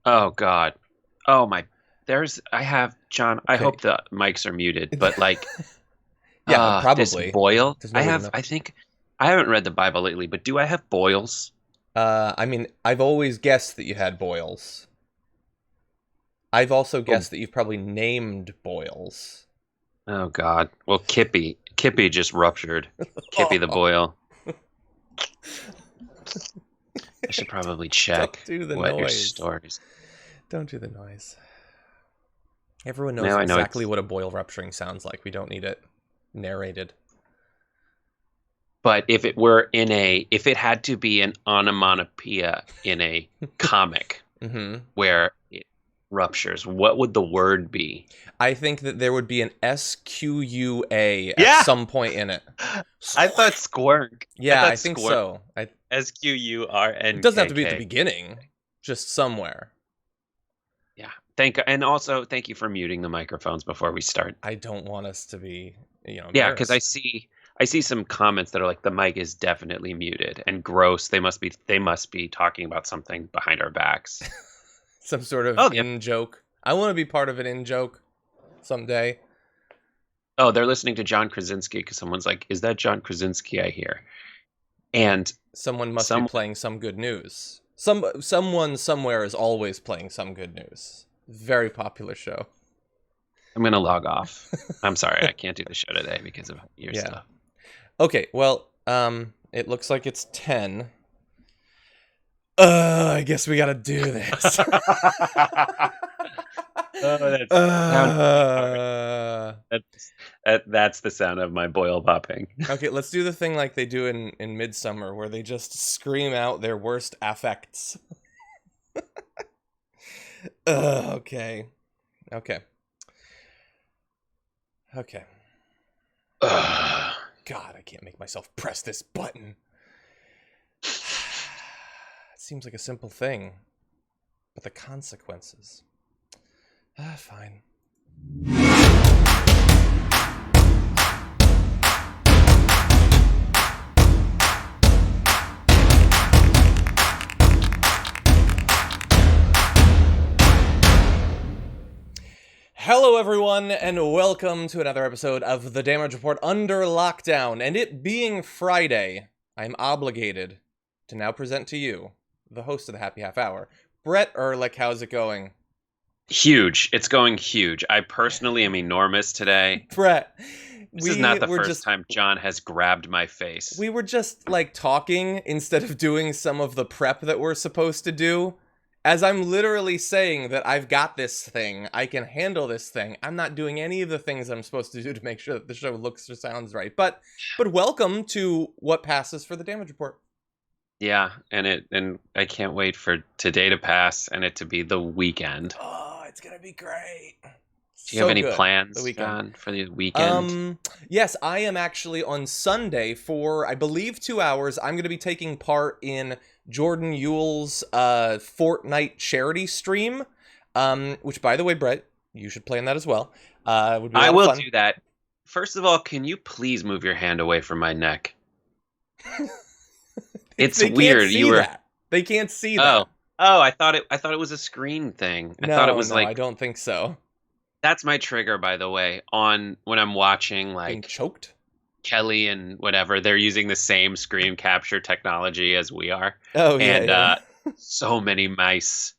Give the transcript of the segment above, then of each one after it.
Oh God. Oh my. I have John. I Okay. hope the mics are muted, but like, Yeah, this probably. boil. There's no way to know. I think, I haven't read the Bible lately, but do I have boils? I mean, I've always guessed that you had boils. I've also Oh, guessed that you've probably named boils. oh God. Well, Kippy just ruptured. Kippy the Oh, boil. I should probably don't check do the what your noise. stories. Don't do the noise. Everyone knows Now I know exactly it's. what a boil rupturing sounds like. We don't need it narrated. But if it had to be an onomatopoeia in a comic Mm-hmm. where it ruptures, what would the word be? I think that there would be an SQUA at Yeah, some point in it. I thought squirk. I Yeah, thought I think squirk. so. It doesn't have to be at the SQURNKK. beginning, just somewhere. Yeah. And also thank you for muting the microphones before we start. I don't want us to be, Yeah, because embarrassed. I see some comments that are like the mic is definitely muted and gross. They must be talking about something behind our backs. Some sort of Oh, yeah. in joke. I want to be part of an in joke someday. Oh, they're listening to John Krasinski because someone's like, "Is that John Krasinski I hear?" And Someone must be some playing some good news. Someone somewhere is always playing some good news. Very popular show. I'm gonna log off. I'm sorry, I can't do the show today because of your Yeah. stuff. Okay, well, it looks like it's 10. I guess we gotta do this. Oh, that's sound. uh, That's the sound of my boil popping. okay, let's do the thing like they do in Midsummer, where they just scream out their worst affects. Okay. Okay. Okay. Ugh. God, I can't make myself press this button. It seems like a simple thing, but the consequences. Fine. Hello, everyone, and welcome to another episode of The Damage Report under lockdown. And it being Friday, I'm obligated to now present to you, the host of the Happy Half Hour, Brett Erlich. How's it going? Huge. It's going huge. I personally am enormous today. Brett, This is not the first time John has grabbed my face. we were just like talking instead of doing some of the prep that we're supposed to do. As I'm literally saying that I've got this thing, I can handle this thing. I'm not doing any of the things I'm supposed to do to make sure that the show looks or sounds right. But welcome to what passes for the Damage Report. Yeah, and I can't wait for today to pass and it to be the weekend. Oh, it's gonna be great. Do you have any The plans, weekend. John, for the weekend? Yes, I am actually on Sunday for, I believe, 2 hours. I'm going to be taking part in Jordan Yule's Fortnite charity stream, which, by the way, Brett, you should play in that as well. Would be a lot I of will fun. do that. First of all, can you please move your hand away from my neck? It's They weird. Can't see You were that. They can't see Oh. that. Oh, I thought it was a screen thing. I thought it was No, like I don't think so. that's my trigger, by the way, on when I'm watching Being like choked? Kelly and whatever, they're using the same screen capture technology as we are. Oh, yeah, And yeah. so many mouse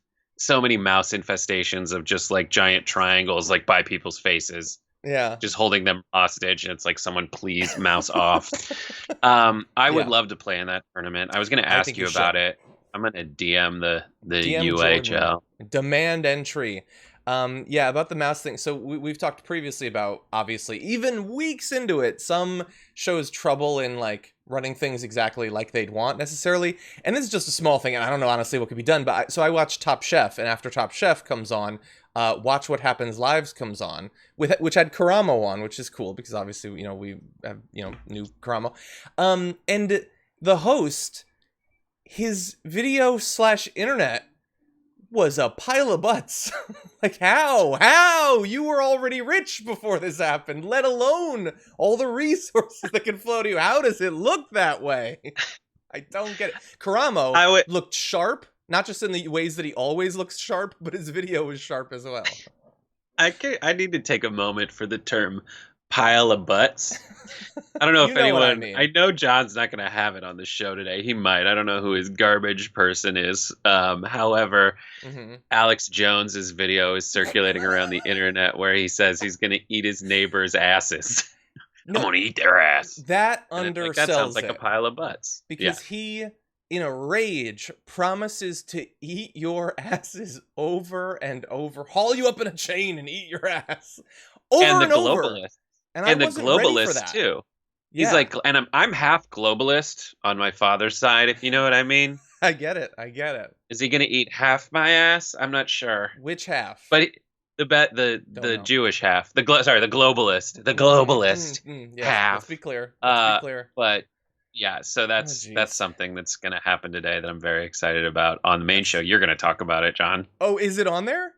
infestations of just like giant triangles like by people's faces, Yeah. just holding them hostage, and it's like, someone please mouse off. I would Yeah. love to play in that tournament. I was going to I ask think you you about should. it. I'm going to DM the DM UHL. Jordan. Demand entry. Yeah, about the mouse thing. So we've talked previously about, obviously, even weeks into it, some shows trouble in like running things exactly like they'd want necessarily. And this is just a small thing, and I don't know honestly what could be done. But so I watched Top Chef, and after Top Chef comes on, Watch What Happens Lives comes on, which had Karamo on, which is cool because obviously we have new Karamo, and the host, his video/internet was a pile of butts. Like, how you were already rich before this happened, let alone all the resources that can flow to you. How does it look that way? I don't get it. Karamo I would looked sharp, Not just in the ways that he always looks sharp, but his video is sharp as well. I need to take a moment for the term pile of butts. I don't know if anyone. I know John's not going to have it on the show today. He might. I don't know who his garbage person is. However, Alex Jones's video is circulating around the internet where he says he's going to eat his neighbor's asses. No, I'm going to eat their ass. That undersells that sounds like a pile of butts. Because he, in a rage, promises to eat your asses over and over, haul you up in a chain and eat your ass over and over. And the globalist too. Yeah. He's like, and I'm half globalist on my father's side, if you know what I mean. I get it. Is he gonna eat half my ass? I'm not sure. Which half? But the Jewish half. The globalist yeah, half. Let's be clear. But yeah, so that's something that's gonna happen today that I'm very excited about on the main show. You're gonna talk about it, John. Oh, is it on there?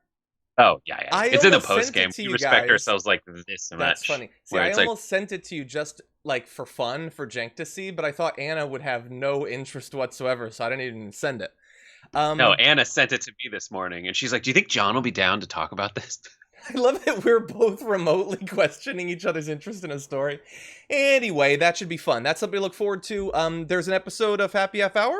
Oh, yeah. It's in the post game. We respect ourselves like this much. That's funny. See, I almost sent it to you just like for fun for Jenk to see, but I thought Anna would have no interest whatsoever, so I didn't even send it. No, Anna sent it to me this morning, and she's like, "Do you think John will be down to talk about this?" I love that we're both remotely questioning each other's interest in a story. Anyway, that should be fun. That's something to look forward to. There's an episode of Happy Half Hour.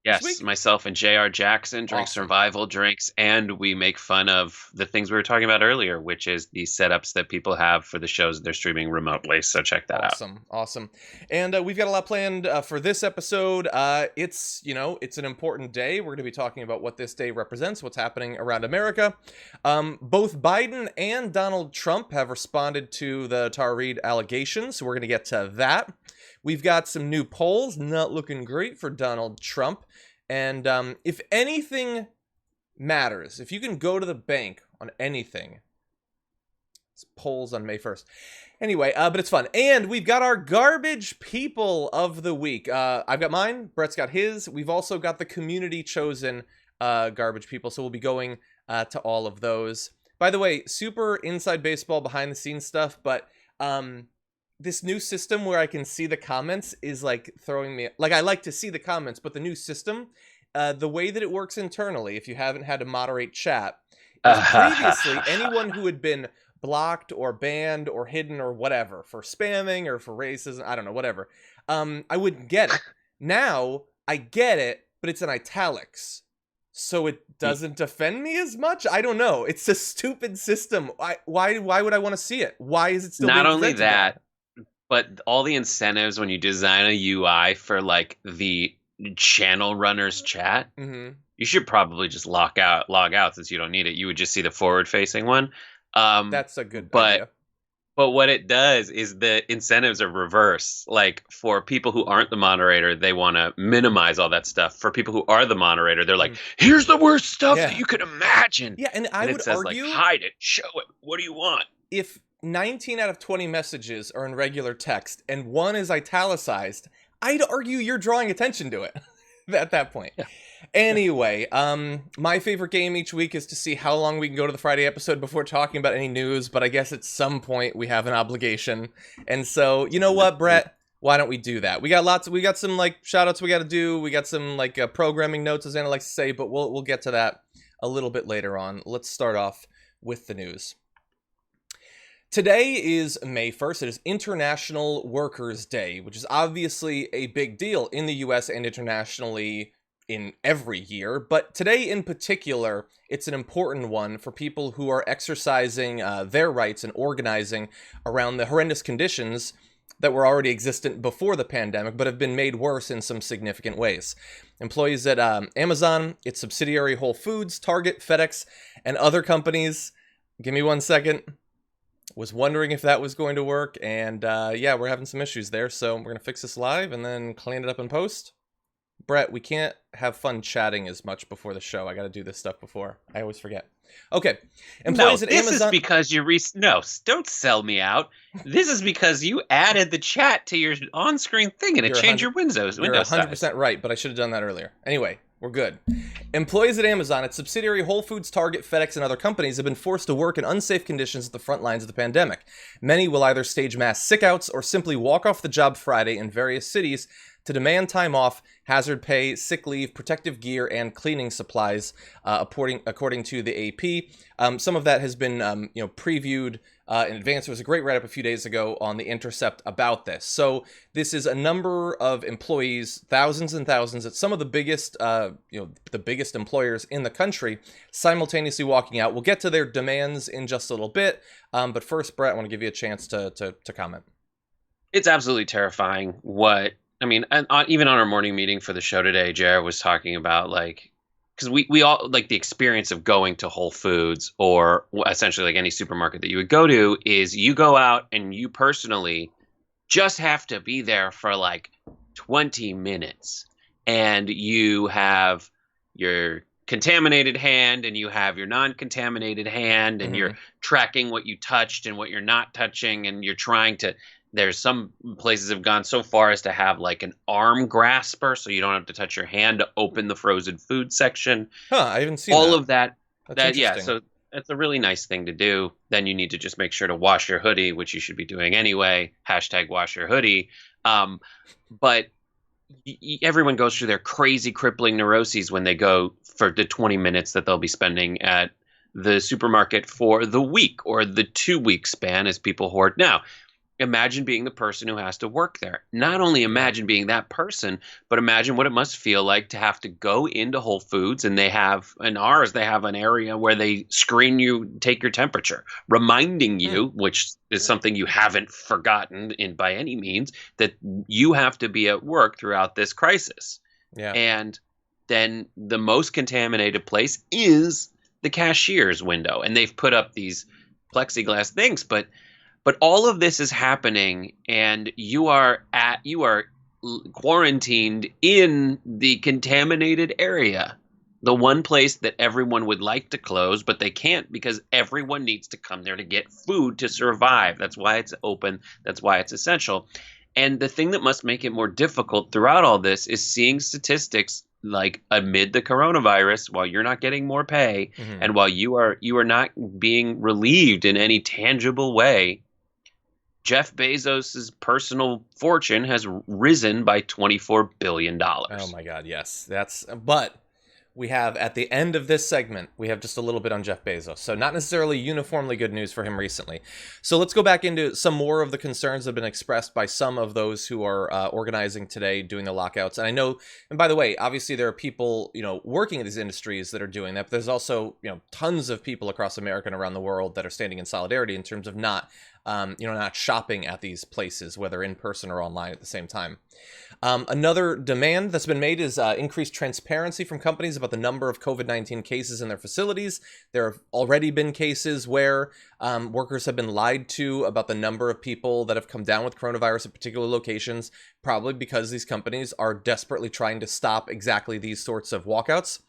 Yes, myself and J.R. Jackson drink survival drinks, and we make fun of the things we were talking about earlier, which is the setups that people have for the shows that they're streaming remotely. So check that out. Awesome. And we've got a lot planned for this episode. It's an important day. We're going to be talking about what this day represents, what's happening around America. Both Biden and Donald Trump have responded to the Tara Reade allegations, so we're going to get to that. We've got some new polls, not looking great for Donald Trump. And if anything matters, if you can go to the bank on anything, it's polls on May 1st. Anyway, but it's fun. And we've got our garbage people of the week. I've got mine. Brett's got his. We've also got the community chosen garbage people. So we'll be going to all of those. By the way, super inside baseball, behind the scenes stuff, but this new system where I can see the comments is like throwing me, like I like to see the comments, but the new system, the way that it works internally, if you haven't had to moderate chat, is previously anyone who had been blocked or banned or hidden or whatever for spamming or for racism, I don't know, whatever, I wouldn't get it. Now I get it, but it's in italics. So it doesn't offend me as much? I don't know. It's a stupid system. Why would I want to see it? Why is it still not only that? But all the incentives when you design a UI for like the channel runner's chat, you should probably just log out since you don't need it. You would just see the forward facing one. That's a good idea. But what it does is the incentives are reverse. Like for people who aren't the moderator, they want to minimize all that stuff. For people who are the moderator, they're like, here's the worst stuff that you could imagine. Yeah, and I would argue, like, hide it, show it. What do you want? If 19 out of 20 messages are in regular text and one is italicized, I'd argue you're drawing attention to it at that point. Yeah. Anyway, my favorite game each week is to see how long we can go to the Friday episode before talking about any news, but I guess at some point we have an obligation. And so, you know what, Brett? Why don't we do that? We got some like shout outs we got to do. We got some like programming notes, as Anna likes to say, but we'll get to that a little bit later on. Let's start off with the news. Today is May 1st. It is International Workers' Day, which is obviously a big deal in the US and internationally in every year. But today in particular, it's an important one for people who are exercising their rights and organizing around the horrendous conditions that were already existent before the pandemic, but have been made worse in some significant ways. Employees at Amazon, its subsidiary Whole Foods, Target, FedEx, and other companies, give me 1 second, was wondering if that was going to work, and yeah, we're having some issues there, so we're going to fix this live and then clean it up in post. Brett, we can't have fun chatting as much before the show. I got to do this stuff before. I always forget. Okay. Employees at Amazon... This is because you... No, don't sell me out. This is because you added the chat to your on-screen thing and it changed your Windows You're 100% size. Right, but I should have done that earlier. Anyway, we're good. Employees at Amazon, its subsidiary Whole Foods, Target, FedEx, and other companies have been forced to work in unsafe conditions at the front lines of the pandemic. Many will either stage mass sickouts or simply walk off the job Friday in various cities to demand time off, hazard pay, sick leave, protective gear, and cleaning supplies, according to the AP. Some of that has been previewed in advance. There was a great write-up a few days ago on The Intercept about this. So this is a number of employees, thousands and thousands, at some of the biggest, the biggest employers in the country, simultaneously walking out. We'll get to their demands in just a little bit. But first, Brett, I want to give you a chance to comment. It's absolutely terrifying even on our morning meeting for the show today, Jared was talking about because we all like the experience of going to Whole Foods or essentially like any supermarket that you would go to is you go out and you personally just have to be there for like 20 minutes and you have your contaminated hand and you have your non-contaminated hand and you're tracking what you touched and what you're not touching and you're trying to. There's some places have gone so far as to have like an arm grasper so you don't have to touch your hand to open the frozen food section. I haven't seen all of that. Yeah, so that's a really nice thing to do. Then you need to just make sure to wash your hoodie, which you should be doing anyway. #wash your hoodie. But everyone goes through their crazy crippling neuroses when they go for the 20 minutes that they'll be spending at the supermarket for the week or the 2-week span as people hoard now. Imagine being the person who has to work there. Not only imagine being that person, but imagine what it must feel like to have to go into Whole Foods and they have an area where they screen you, take your temperature, reminding you, which is something you haven't forgotten by any means, that you have to be at work throughout this crisis. Yeah. And then the most contaminated place is the cashier's window. And they've put up these plexiglass things, but all of this is happening and you are quarantined in the contaminated area. The one place that everyone would like to close, but they can't because everyone needs to come there to get food to survive. That's why it's open. That's why it's essential. And the thing that must make it more difficult throughout all this is seeing statistics like amid the coronavirus, while you're not getting more pay and while you are not being relieved in any tangible way, Jeff Bezos' personal fortune has risen by $24 billion. Oh my God, yes. But we have, at the end of this segment, we have just a little bit on Jeff Bezos. So not necessarily uniformly good news for him recently. So let's go back into some more of the concerns that have been expressed by some of those who are organizing today, doing the lockouts. And I know, and by the way, obviously there are people, working in these industries that are doing that. But there's also, tons of people across America and around the world that are standing in solidarity in terms of not shopping at these places, whether in person or online at the same time. Another demand that's been made is increased transparency from companies about the number of COVID-19 cases in their facilities. There have already been cases where workers have been lied to about the number of people that have come down with coronavirus at particular locations, probably because these companies are desperately trying to stop exactly these sorts of walkouts.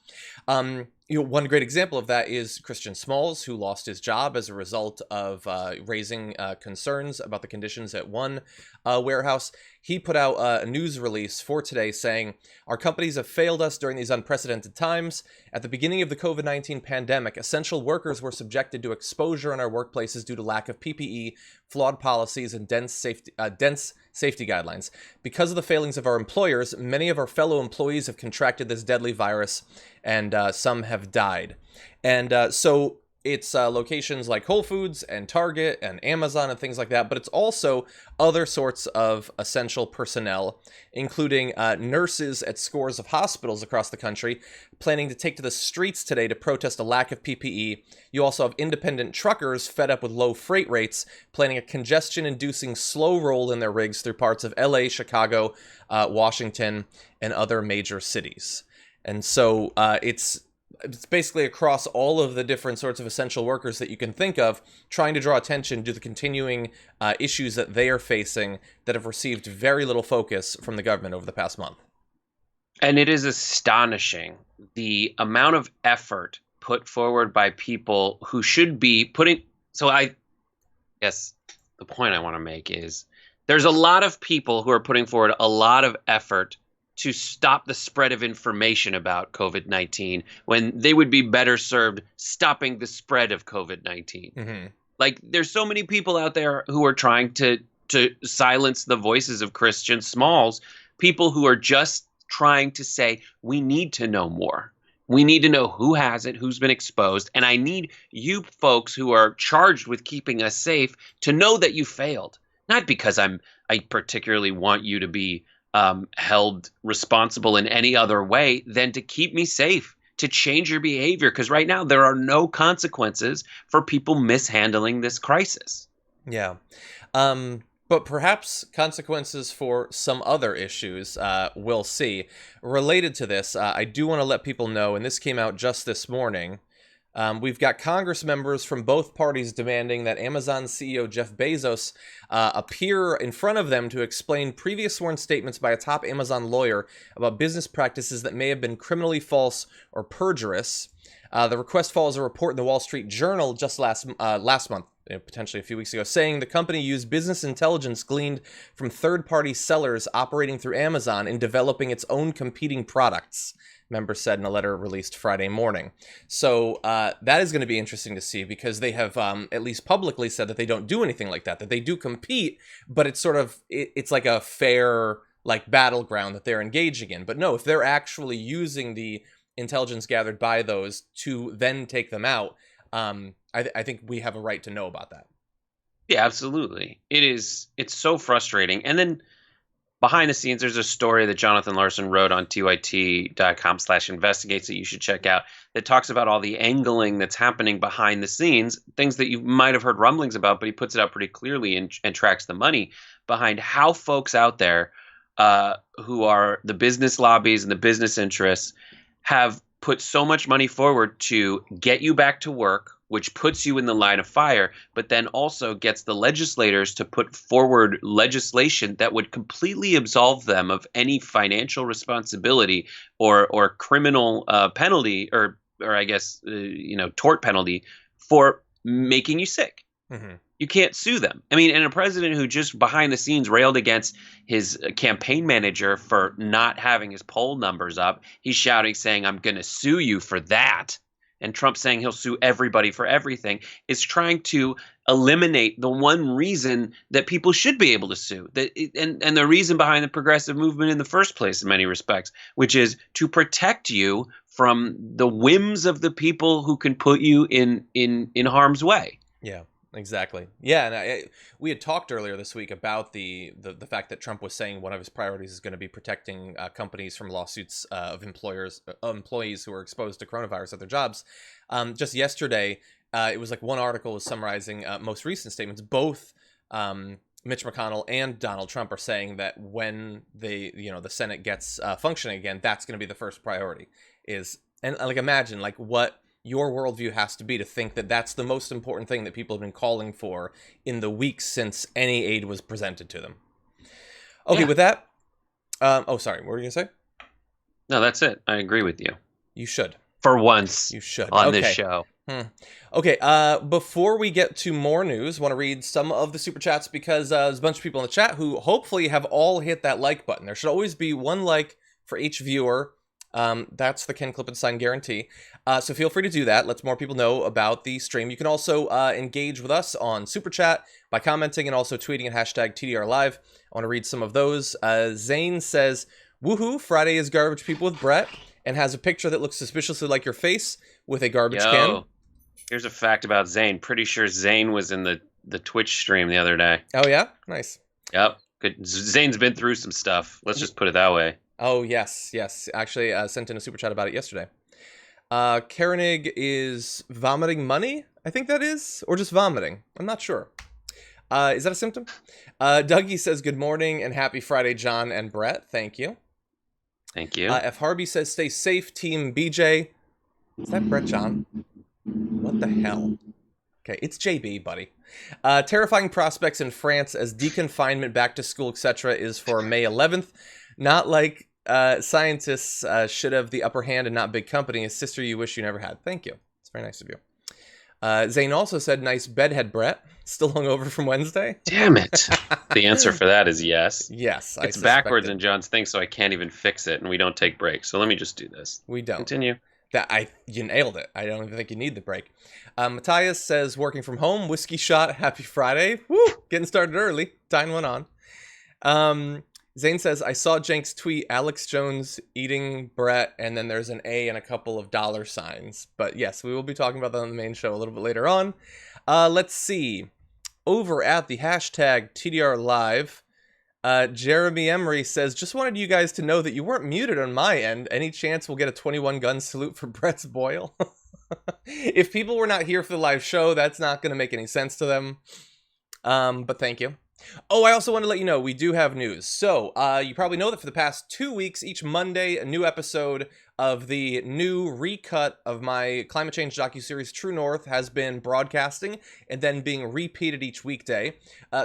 One great example of that is Christian Smalls, who lost his job as a result of raising concerns about the conditions at one warehouse. He put out a news release for today saying, "Our companies have failed us during these unprecedented times. At the beginning of the COVID-19 pandemic, essential workers were subjected to exposure in our workplaces due to lack of PPE, flawed policies, and dense safety guidelines. Because of the failings of our employers, many of our fellow employees have contracted this deadly virus, and some have died." And so it's locations like Whole Foods and Target and Amazon and things like that, but it's also other sorts of essential personnel, including nurses at scores of hospitals across the country, planning to take to the streets today to protest a lack of PPE. You also have independent truckers fed up with low freight rates, planning a congestion-inducing slow roll in their rigs through parts of LA, Chicago, Washington, and other major cities. And so it's basically across all of the different sorts of essential workers that you can think of, trying to draw attention to the continuing issues that they are facing that have received very little focus from the government over the past month. And it is astonishing the amount of effort put forward by people who should be putting. So I guess the point I want to make is there's a lot of people who are putting forward a lot of effort to stop the spread of information about COVID-19 when they would be better served stopping the spread of COVID-19. Like, there's so many people out there who are trying to silence the voices of Christian Smalls people who are just trying to say, we need to know more. We need to know who has it, who's been exposed. And I need you folks who are charged with keeping us safe to know that you failed. Not because I particularly want you to be held responsible in any other way than to keep me safe, to change your behavior. Because right now there are no consequences for people mishandling this crisis. Yeah. But perhaps consequences for some other issues, we'll see. Related to this, I do want to let people know, and this came out just this morning, we've got Congress members from both parties demanding that Amazon CEO Jeff Bezos appear in front of them to explain previous sworn statements by a top Amazon lawyer about business practices that may have been criminally false or perjurous. The request follows a report in the Wall Street Journal just last month, potentially a few weeks ago, saying the company used business intelligence gleaned from third-party sellers operating through Amazon in developing its own competing products, members said in a letter released Friday morning. So that is going to be interesting to see, because they have at least publicly said that they don't do anything like that they do compete, but it's sort of, it's like a fair like battleground that they're engaging in. But no, if they're actually using the intelligence gathered by those to then take them out, I think we have a right to know about that. Yeah, absolutely. It's so frustrating. And then behind the scenes, there's a story that Jonathan Larson wrote on tyt.com/investigates that you should check out, that talks about all the angling that's happening behind the scenes, things that you might have heard rumblings about, but he puts it out pretty clearly and tracks the money behind how folks out there who are the business lobbies and the business interests have put so much money forward to get you back to work, which puts you in the line of fire, but then also gets the legislators to put forward legislation that would completely absolve them of any financial responsibility or criminal penalty, or I guess tort penalty for making you sick. Mm-hmm. You can't sue them. I mean, and a president who just behind the scenes railed against his campaign manager for not having his poll numbers up, he's shouting, saying, "I'm going to sue you for that." And Trump saying he'll sue everybody for everything, is trying to eliminate the one reason that people should be able to sue. And the reason behind the progressive movement in the first place, in many respects, which is to protect you from the whims of the people who can put you in harm's way. Yeah. Exactly. Yeah, and we had talked earlier this week about the fact that Trump was saying one of his priorities is going to be protecting companies from lawsuits of employees who are exposed to coronavirus at their jobs. Just yesterday, it was like one article was summarizing most recent statements. Both Mitch McConnell and Donald Trump are saying that when the Senate gets functioning again, that's going to be the first priority. And like imagine like what your worldview has to be to think that that's the most important thing that people have been calling for in the weeks since any aid was presented to them. Okay, yeah. With that, sorry, what were you gonna say? No, that's it. I agree with you. You should. For once. You should. On this show. Okay, before we get to more news, I want to read some of the super chats, because there's a bunch of people in the chat who hopefully have all hit that like button. There should always be one like for each viewer. That's the Ken Klippenstein guarantee. So feel free to do that. Let more people know about the stream. You can also engage with us on Super Chat by commenting and also tweeting at hashtag TDR Live. I want to read some of those. Zane says, "Woohoo, Friday is Garbage People with Brett," and has a picture that looks suspiciously like your face with a garbage can. Here's a fact about Zane. Pretty sure Zane was in the Twitch stream the other day. Oh, yeah? Nice. Yep. Good. Zane's been through some stuff. Let's just put it that way. Oh, yes. Actually, sent in a super chat about it yesterday. Karenig is vomiting money, I think that is, or just vomiting. I'm not sure. Is that a symptom? Dougie says, "Good morning and happy Friday, John and Brett." Thank you. Thank you. F. Harvey says, "Stay safe, Team BJ." Is that Brett John? What the hell? Okay, it's JB, buddy. Terrifying prospects in France as deconfinement, back to school, etc. is for May 11th. Not like scientists should have the upper hand and not big company. A sister you wish you never had. Thank you. It's very nice of you. Zane also said, "Nice bedhead, Brett." Still hungover from Wednesday? Damn it. The answer for that is yes. Yes. It's backwards in John's thing, so I can't even fix it, and we don't take breaks. So let me just do this. We don't. Continue. You nailed it. I don't even think you need the break. Matthias says, "Working from home, whiskey shot, happy Friday." Woo! Getting started early. Tying one on. Zane says, I saw Jenks tweet Alex Jones eating Brett, and then there's an A and a couple of dollar signs. But yes, we will be talking about that on the main show a little bit later on. Let's see. Over at the hashtag TDR Live, Jeremy Emery says, just wanted you guys to know that you weren't muted on my end. Any chance we'll get a 21 gun salute for Brett's Boyle? If people were not here for the live show, that's not going to make any sense to them. But thank you. Oh, I also want to let you know, we do have news. So, you probably know that for the past 2 weeks, each Monday, a new episode of the new recut of my climate change docuseries True North has been broadcasting and then being repeated each weekday.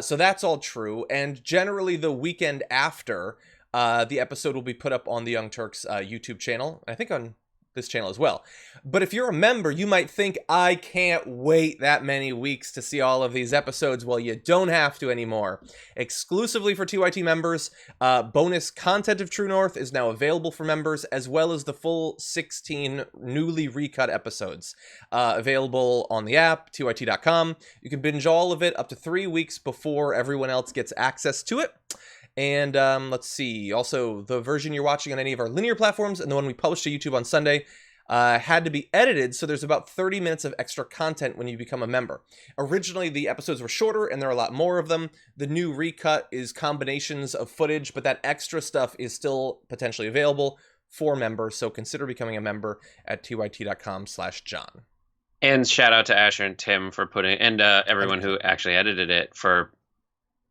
So that's all true. And generally the weekend after, the episode will be put up on the Young Turks YouTube channel. I think on this channel as well. But if you're a member, you might think, I can't wait that many weeks to see all of these episodes. Well, you don't have to anymore. Exclusively for TYT members, bonus content of True North is now available for members, as well as the full 16 newly recut episodes available on the app, tyt.com. You can binge all of it up to 3 weeks before everyone else gets access to it. And let's see, also the version you're watching on any of our linear platforms and the one we published to YouTube on Sunday had to be edited, so there's about 30 minutes of extra content when you become a member. Originally, the episodes were shorter, and there are a lot more of them. The new recut is combinations of footage, but that extra stuff is still potentially available for members, so consider becoming a member at tyt.com/John. And shout out to Asher and Tim for putting, and everyone who actually edited it for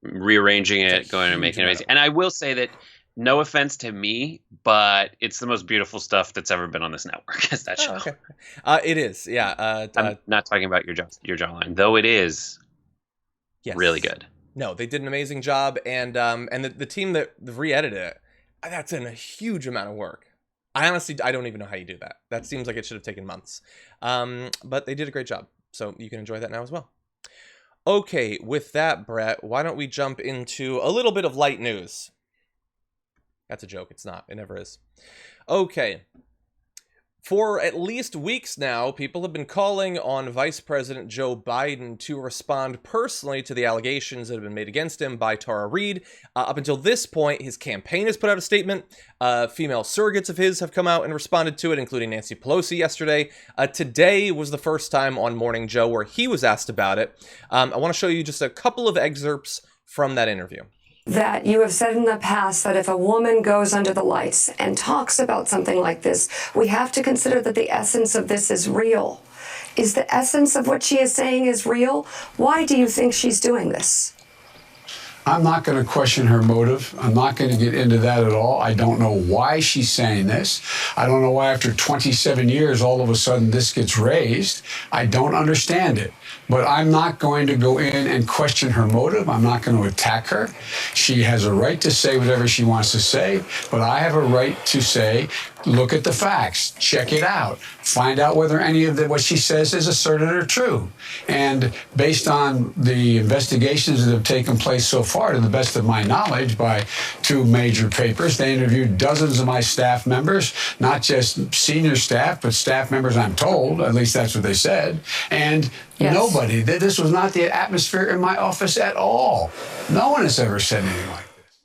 rearranging it, going and making it amazing. And I will say that, no offense to me, but it's the most beautiful stuff that's ever been on this network. Is that show? Okay. It is, yeah. I'm not talking about your jawline, though it is really good. No, they did an amazing job, and the team that re-edited it, that's a huge amount of work. I don't even know how you do that. That seems like it should have taken months. But they did a great job, so you can enjoy that now as well. Okay, with that, Brett, why don't we jump into a little bit of light news? That's a joke. It's not. It never is. Okay. For at least weeks now, people have been calling on Vice President Joe Biden to respond personally to the allegations that have been made against him by Tara Reade. Up until this point, his campaign has put out a statement. Female surrogates of his have come out and responded to it, including Nancy Pelosi yesterday. Today was the first time on Morning Joe where he was asked about it. I want to show you just a couple of excerpts from that interview. That you have said in the past that if a woman goes under the lights and talks about something like this, we have to consider that the essence of this is real. Is the essence of what she is saying is real? Why do you think she's doing this? I'm not going to question her motive. I'm not going to get into that at all. I don't know why she's saying this. I don't know why after 27 years, all of a sudden this gets raised. I don't understand it. But I'm not going to go in and question her motive. I'm not going to attack her. She has a right to say whatever she wants to say, but I have a right to say, look at the facts, check it out, find out whether any of what she says is asserted or true. And based on the investigations that have taken place so far, to the best of my knowledge, by 2 major papers, they interviewed dozens of my staff members, not just senior staff, but staff members, I'm told, at least that's what they said, and yes. Nobody, this was not the atmosphere in my office at all. No one has ever said anything like this.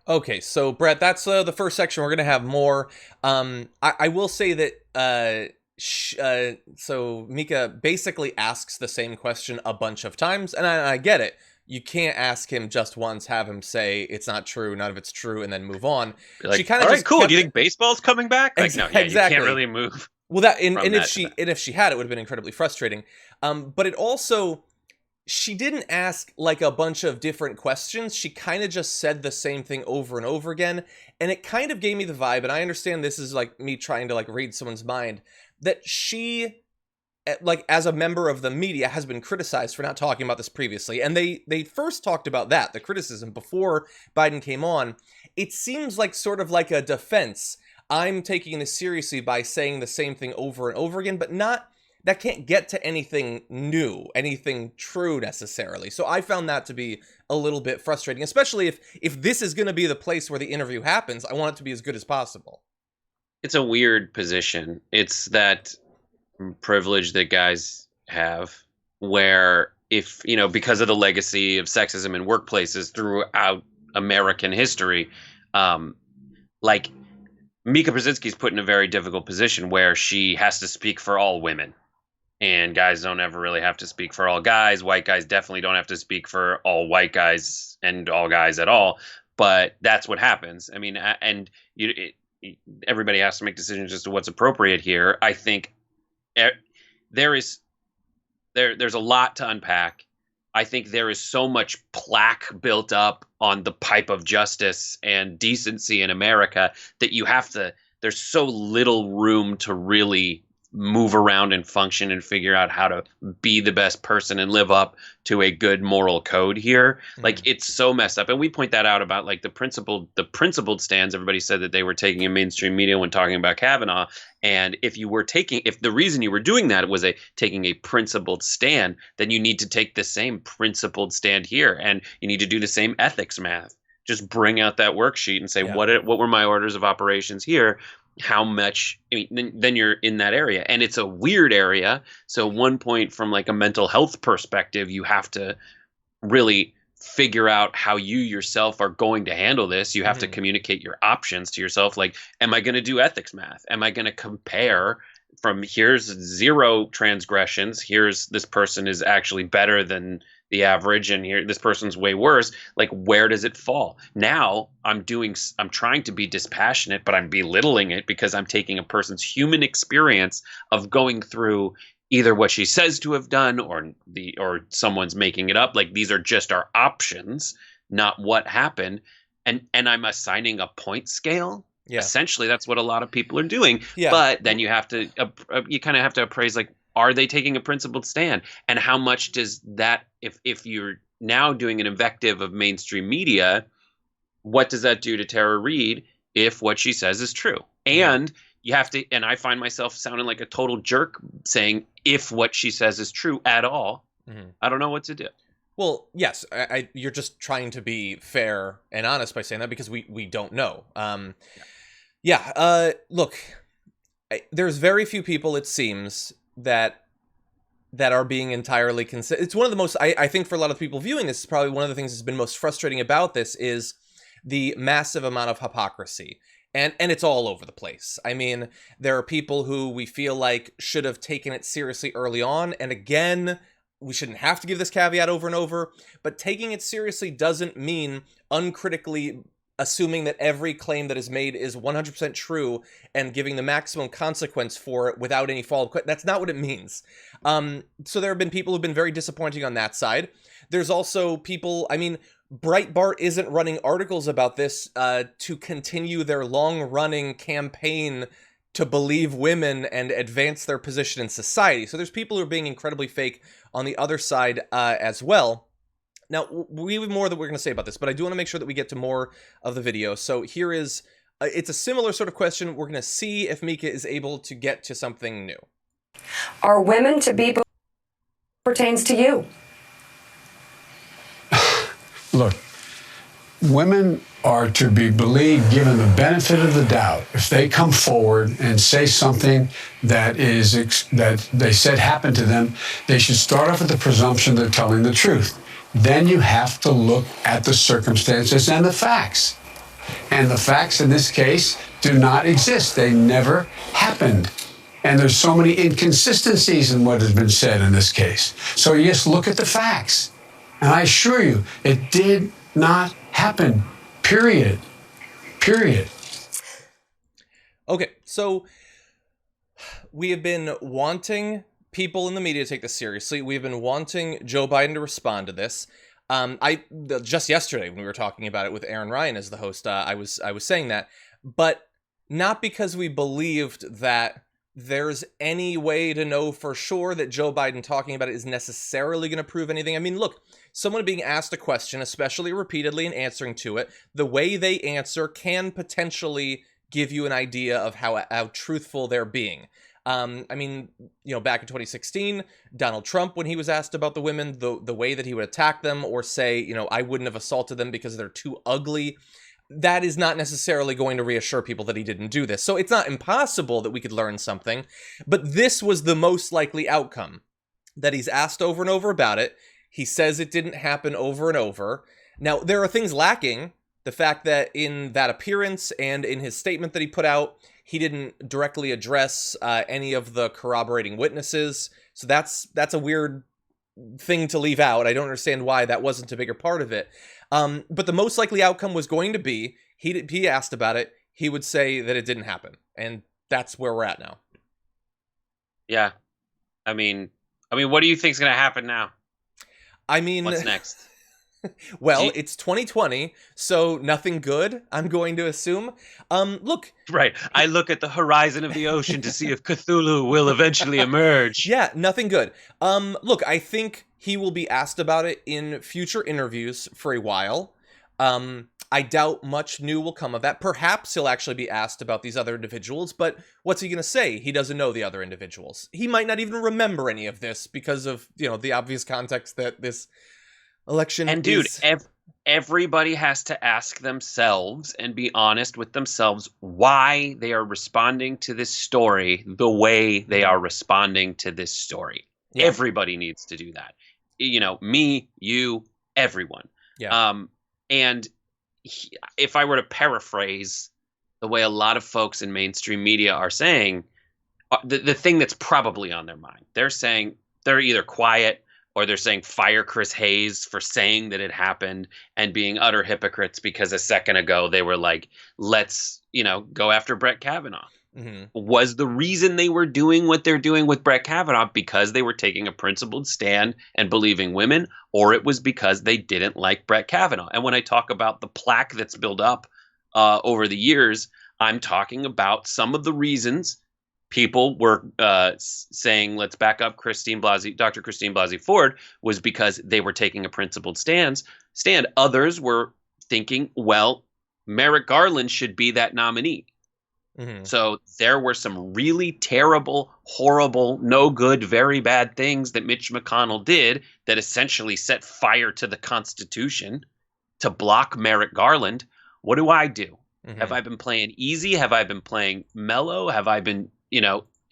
Okay, so Brett, that's the first section. We're going to have more. I will say that so Mika basically asks the same question a bunch of times, and I get it. You can't ask him just once, have him say it's not true, none of it's true, and then move on. Like, she kind of all right, cool. Do you think baseball's coming back? Like, no, yeah, exactly. You can't really move. Well, if she had, it would have been incredibly frustrating. But it also, she didn't ask like a bunch of different questions. She kind of just said the same thing over and over again, and it kind of gave me the vibe. And I understand this is like me trying to like read someone's mind, that she, like as a member of the media, has been criticized for not talking about this previously. And they first talked about that, the criticism, before Biden came on. It seems like sort of like a defense. I'm taking this seriously by saying the same thing over and over again, but that can't get to anything new, anything true necessarily. So I found that to be a little bit frustrating, especially if this is going to be the place where the interview happens. I want it to be as good as possible. It's a weird position. It's that privilege that guys have where if, because of the legacy of sexism in workplaces throughout American history. Like Mika Brzezinski's put in a very difficult position where she has to speak for all women. And guys don't ever really have to speak for all guys. White guys definitely don't have to speak for all white guys and all guys at all. But that's what happens. I mean, and everybody has to make decisions as to what's appropriate here. I think there's a lot to unpack. I think there is so much plaque built up on the pipe of justice and decency in America that there's so little room to really move around and function and figure out how to be the best person and live up to a good moral code here. Like, it's so messed up. And we point that out about like the principled stands. Everybody said that they were taking in mainstream media when talking about Kavanaugh. And if the reason you were doing that was taking a principled stand, then you need to take the same principled stand here. And you need to do the same ethics math. Just bring out that worksheet and say, what were my orders of operations here? How much, I mean, then you're in that area, and it's a weird area. So one point from like a mental health perspective, you have to really figure out how you yourself are going to handle this. You have to communicate your options to yourself. Like, am I going to do ethics math? Am I going to compare from here's 0 transgressions, here's this person is actually better than the average, and here this person's way worse? Like, where does it fall? Now I'm trying to be dispassionate, but I'm belittling it because I'm taking a person's human experience of going through either what she says to have done or someone's making it up. Like, these are just our options, not what happened. And I'm assigning a point scale. Yeah. Essentially, that's what a lot of people are doing. Yeah. But then you kind of have to appraise, like, are they taking a principled stand? And how much does that, if you're now doing an invective of mainstream media, what does that do to Tara Reade if what she says is true? And you have to, and I find myself sounding like a total jerk saying, if what she says is true at all, I don't know what to do. Well, yes, you're just trying to be fair and honest by saying that because we don't know. Look, there's very few people, it seems, that are being entirely consistent. It's one of the most, I think for a lot of people viewing this, is probably one of the things that's been most frustrating about this is the massive amount of hypocrisy. And it's all over the place. I mean, there are people who we feel like should have taken it seriously early on. And again, we shouldn't have to give this caveat over and over, but taking it seriously doesn't mean uncritically assuming that every claim that is made is 100% true and giving the maximum consequence for it without any follow-up. That's not what it means. So there have been people who've been very disappointing on that side. There's also people, I mean, Breitbart isn't running articles about this to continue their long-running campaign to believe women and advance their position in society. So there's people who are being incredibly fake on the other side as well. Now, we have more that we're going to say about this, but I do want to make sure that we get to more of the video. So here is, it's a similar sort of question. We're going to see if Mika is able to get to something new. Are women to be pertains to you? Look, women are to be believed, given the benefit of the doubt. If they come forward and say something that they said happened to them, they should start off with the presumption they're telling the truth. Then you have to look at the circumstances and the facts. And the facts in this case do not exist. They never happened. And there's so many inconsistencies in what has been said in this case. So you just look at the facts. And I assure you, it did not happen. Period. Period. Okay, so we have been wanting people in the media to take this seriously. We've been wanting Joe Biden to respond to this. Just yesterday when we were talking about it with Aaron Ryan as the host, I was saying that, but not because we believed that there's any way to know for sure that Joe Biden talking about it is necessarily going to prove anything. I mean, look, someone being asked a question, especially repeatedly and answering to it, the way they answer can potentially give you an idea of how truthful they're being. I mean, you know, back in 2016, Donald Trump, when he was asked about the women, the way that he would attack them or say, you know, I wouldn't have assaulted them because they're too ugly, that is not necessarily going to reassure people that he didn't do this. So it's not impossible that we could learn something, but this was the most likely outcome, that he's asked over and over about it. He says it didn't happen over and over. Now, there are things lacking. The fact that in that appearance and in his statement that he put out, he didn't directly address any of the corroborating witnesses. So that's a weird thing to leave out. I don't understand why that wasn't a bigger part of it. But the most likely outcome was going to be, he asked about it, he would say that it didn't happen. And that's where we're at now. Yeah. I mean, what do you think's going to happen now? I mean, what's next? Well, it's 2020, so nothing good, I'm going to assume. Look. Right. I look at the horizon of the ocean to see if Cthulhu will eventually emerge. Yeah, nothing good. Look, I think he will be asked about it in future interviews for a while. I doubt much new will come of that. Perhaps he'll actually be asked about these other individuals, but what's he going to say? He doesn't know the other individuals. He might not even remember any of this because of, the obvious context that this election and dude, is... everybody has to ask themselves and be honest with themselves why they are responding to this story the way they are responding to this story. Yeah. Everybody needs to do that. Me, you, everyone. Yeah. And if I were to paraphrase the way a lot of folks in mainstream media are saying, the thing that's probably on their mind, they're saying they're either quiet or they're saying fire Chris Hayes for saying that it happened and being utter hypocrites because a second ago they were like, let's, go after Brett Kavanaugh. Mm-hmm. Was the reason they were doing what they're doing with Brett Kavanaugh because they were taking a principled stand and believing women, or it was because they didn't like Brett Kavanaugh? And when I talk about the plaque that's built up over the years, I'm talking about some of the reasons people were saying, let's back up Dr. Christine Blasey Ford, was because they were taking a principled stand. Others were thinking, well, Merrick Garland should be that nominee. Mm-hmm. So there were some really terrible, horrible, no good, very bad things that Mitch McConnell did that essentially set fire to the Constitution to block Merrick Garland. What do I do? Mm-hmm. Have I been playing easy? Have I been playing mellow? Have I been,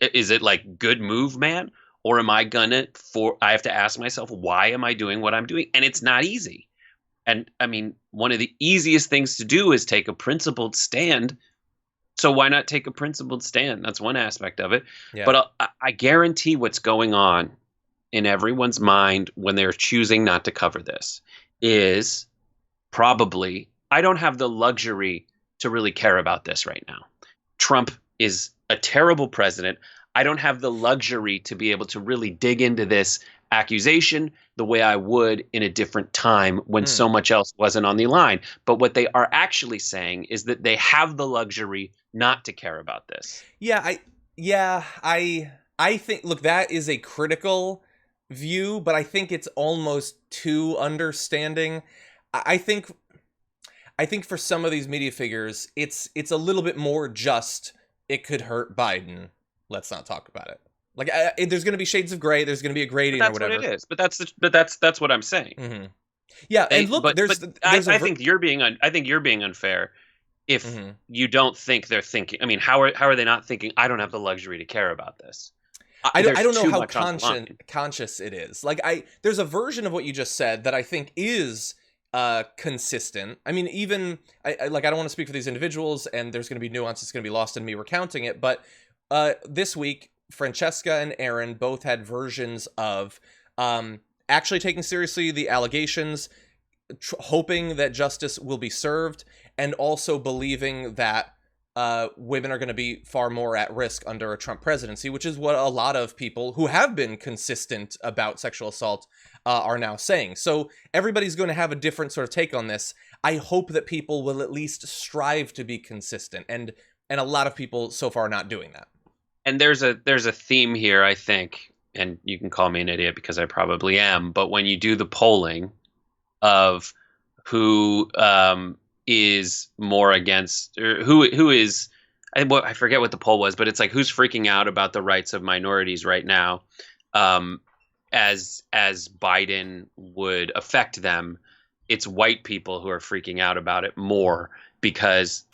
is it like good move, man? Or am I I have to ask myself, why am I doing what I'm doing? And it's not easy. And I mean, one of the easiest things to do is take a principled stand. So why not take a principled stand? That's one aspect of it. Yeah. But I guarantee what's going on in everyone's mind when they're choosing not to cover this is probably, I don't have the luxury to really care about this right now. Trump is a terrible president. I don't have the luxury to be able to really dig into this accusation the way I would in a different time when so much else wasn't on the line. But what they are actually saying is that they have the luxury not to care about this. I think, look, that is a critical view, but I think it's almost too understanding. I think for some of these media figures, it's a little bit more just, it could hurt Biden, let's not talk about it. Like, there's going to be shades of gray. There's going to be a grading or whatever. That's what it is. But that's what I'm saying. Mm-hmm. Yeah, and look, I think you're being unfair if you don't think they're thinking. I mean, how are they not thinking? I don't have the luxury to care about this. I don't know how conscious it is. Like, there's a version of what you just said that I think is consistent. I mean, even I don't want to speak for these individuals, and there's going to be nuance that's going to be lost in me recounting it. But this week, Francesca and Aaron both had versions of actually taking seriously the allegations, hoping that justice will be served, and also believing that women are going to be far more at risk under a Trump presidency, which is what a lot of people who have been consistent about sexual assault are now saying. So everybody's going to have a different sort of take on this. I hope that people will at least strive to be consistent, and a lot of people so far are not doing that. And there's a theme here, I think, and you can call me an idiot because I probably am, but when you do the polling of who is more against, or who is, I forget what the poll was, but it's like, who's freaking out about the rights of minorities right now, as Biden would affect them. It's white people who are freaking out about it more, because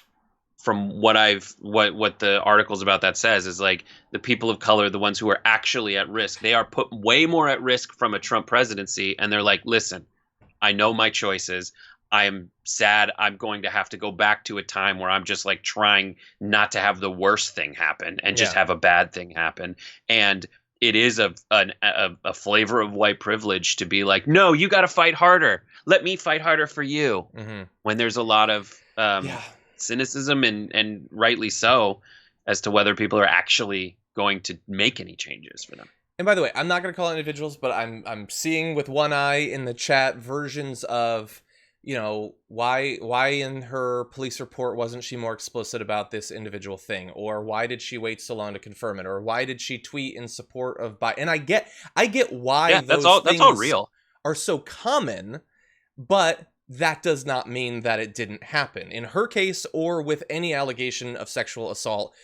from what the articles about that says is, like, the people of color, the ones who are actually at risk, they are put way more at risk from a Trump presidency. And they're like, listen, I know my choices. I am sad. I'm going to have to go back to a time where I'm just like trying not to have the worst thing happen and just have a bad thing happen. And it is a flavor of white privilege to be like, no, you got to fight harder. Let me fight harder for you. When there's a lot of cynicism and rightly so as to whether people are actually going to make any changes for them. And by the way, I'm not going to call individuals, but I'm seeing with one eye in the chat versions of, you know, why in her police report wasn't she more explicit about this individual thing, or why did she wait so long to confirm it, or why did she tweet in support of Biden? And I get why that's all real, are so common, but that does not mean that it didn't happen in her case or with any allegation of sexual assault.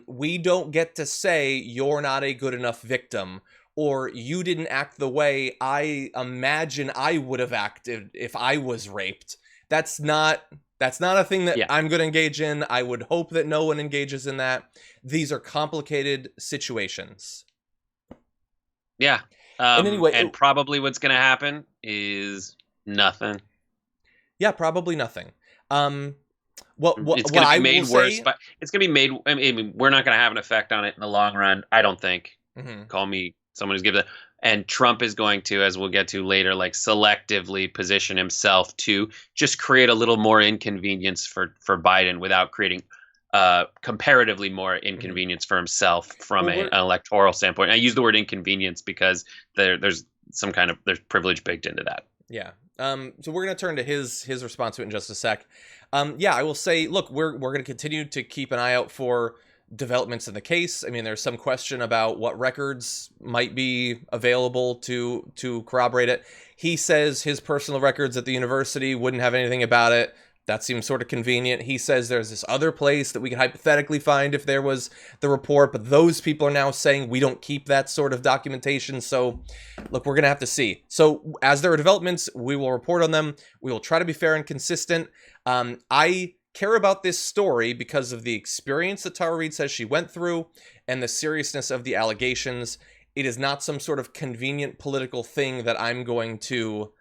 We don't get to say you're not a good enough victim, or you didn't act the way I imagine I would have acted if I was raped. That's not a thing that I'm going to engage in. I would hope that no one engages in that. These are complicated situations. Yeah. And anyway, probably what's going to happen is nothing. Yeah, probably nothing. What it's going to be made worse, but it's going to be made. I mean, we're not going to have an effect on it in the long run, I don't think. Call me someone who's given it. And Trump is going to, as we'll get to later, like selectively position himself to just create a little more inconvenience for Biden without creating comparatively more inconvenience for himself from an electoral standpoint. And I use the word inconvenience because there's privilege baked into that. Yeah. So we're going to turn to his response to it in just a sec. I will say, look, we're going to continue to keep an eye out for developments in the case. I mean, there's some question about what records might be available to corroborate it. He says his personal records at the university wouldn't have anything about it. That seems sort of convenient. He says there's this other place that we could hypothetically find if there was the report, but those people are now saying we don't keep that sort of documentation. So, look, we're going to have to see. So, as there are developments, we will report on them. We will try to be fair and consistent. I care about this story because of the experience that Tara Reade says she went through and the seriousness of the allegations. It is not some sort of convenient political thing that I'm going to,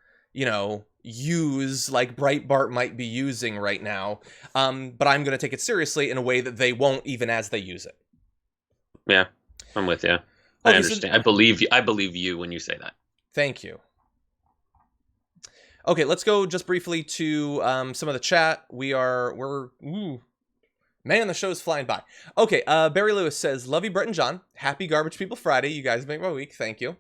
use like Breitbart might be using right now. But I'm going to take it seriously in a way that they won't, even as they use it. Yeah, I'm with you. I understand. I believe you when you say that. Thank you. Okay, let's go just briefly to some of the chat. Man, the show's flying by. Okay, Barry Lewis says, love you, Brett and John. Happy Garbage People Friday. You guys make my week. Thank you.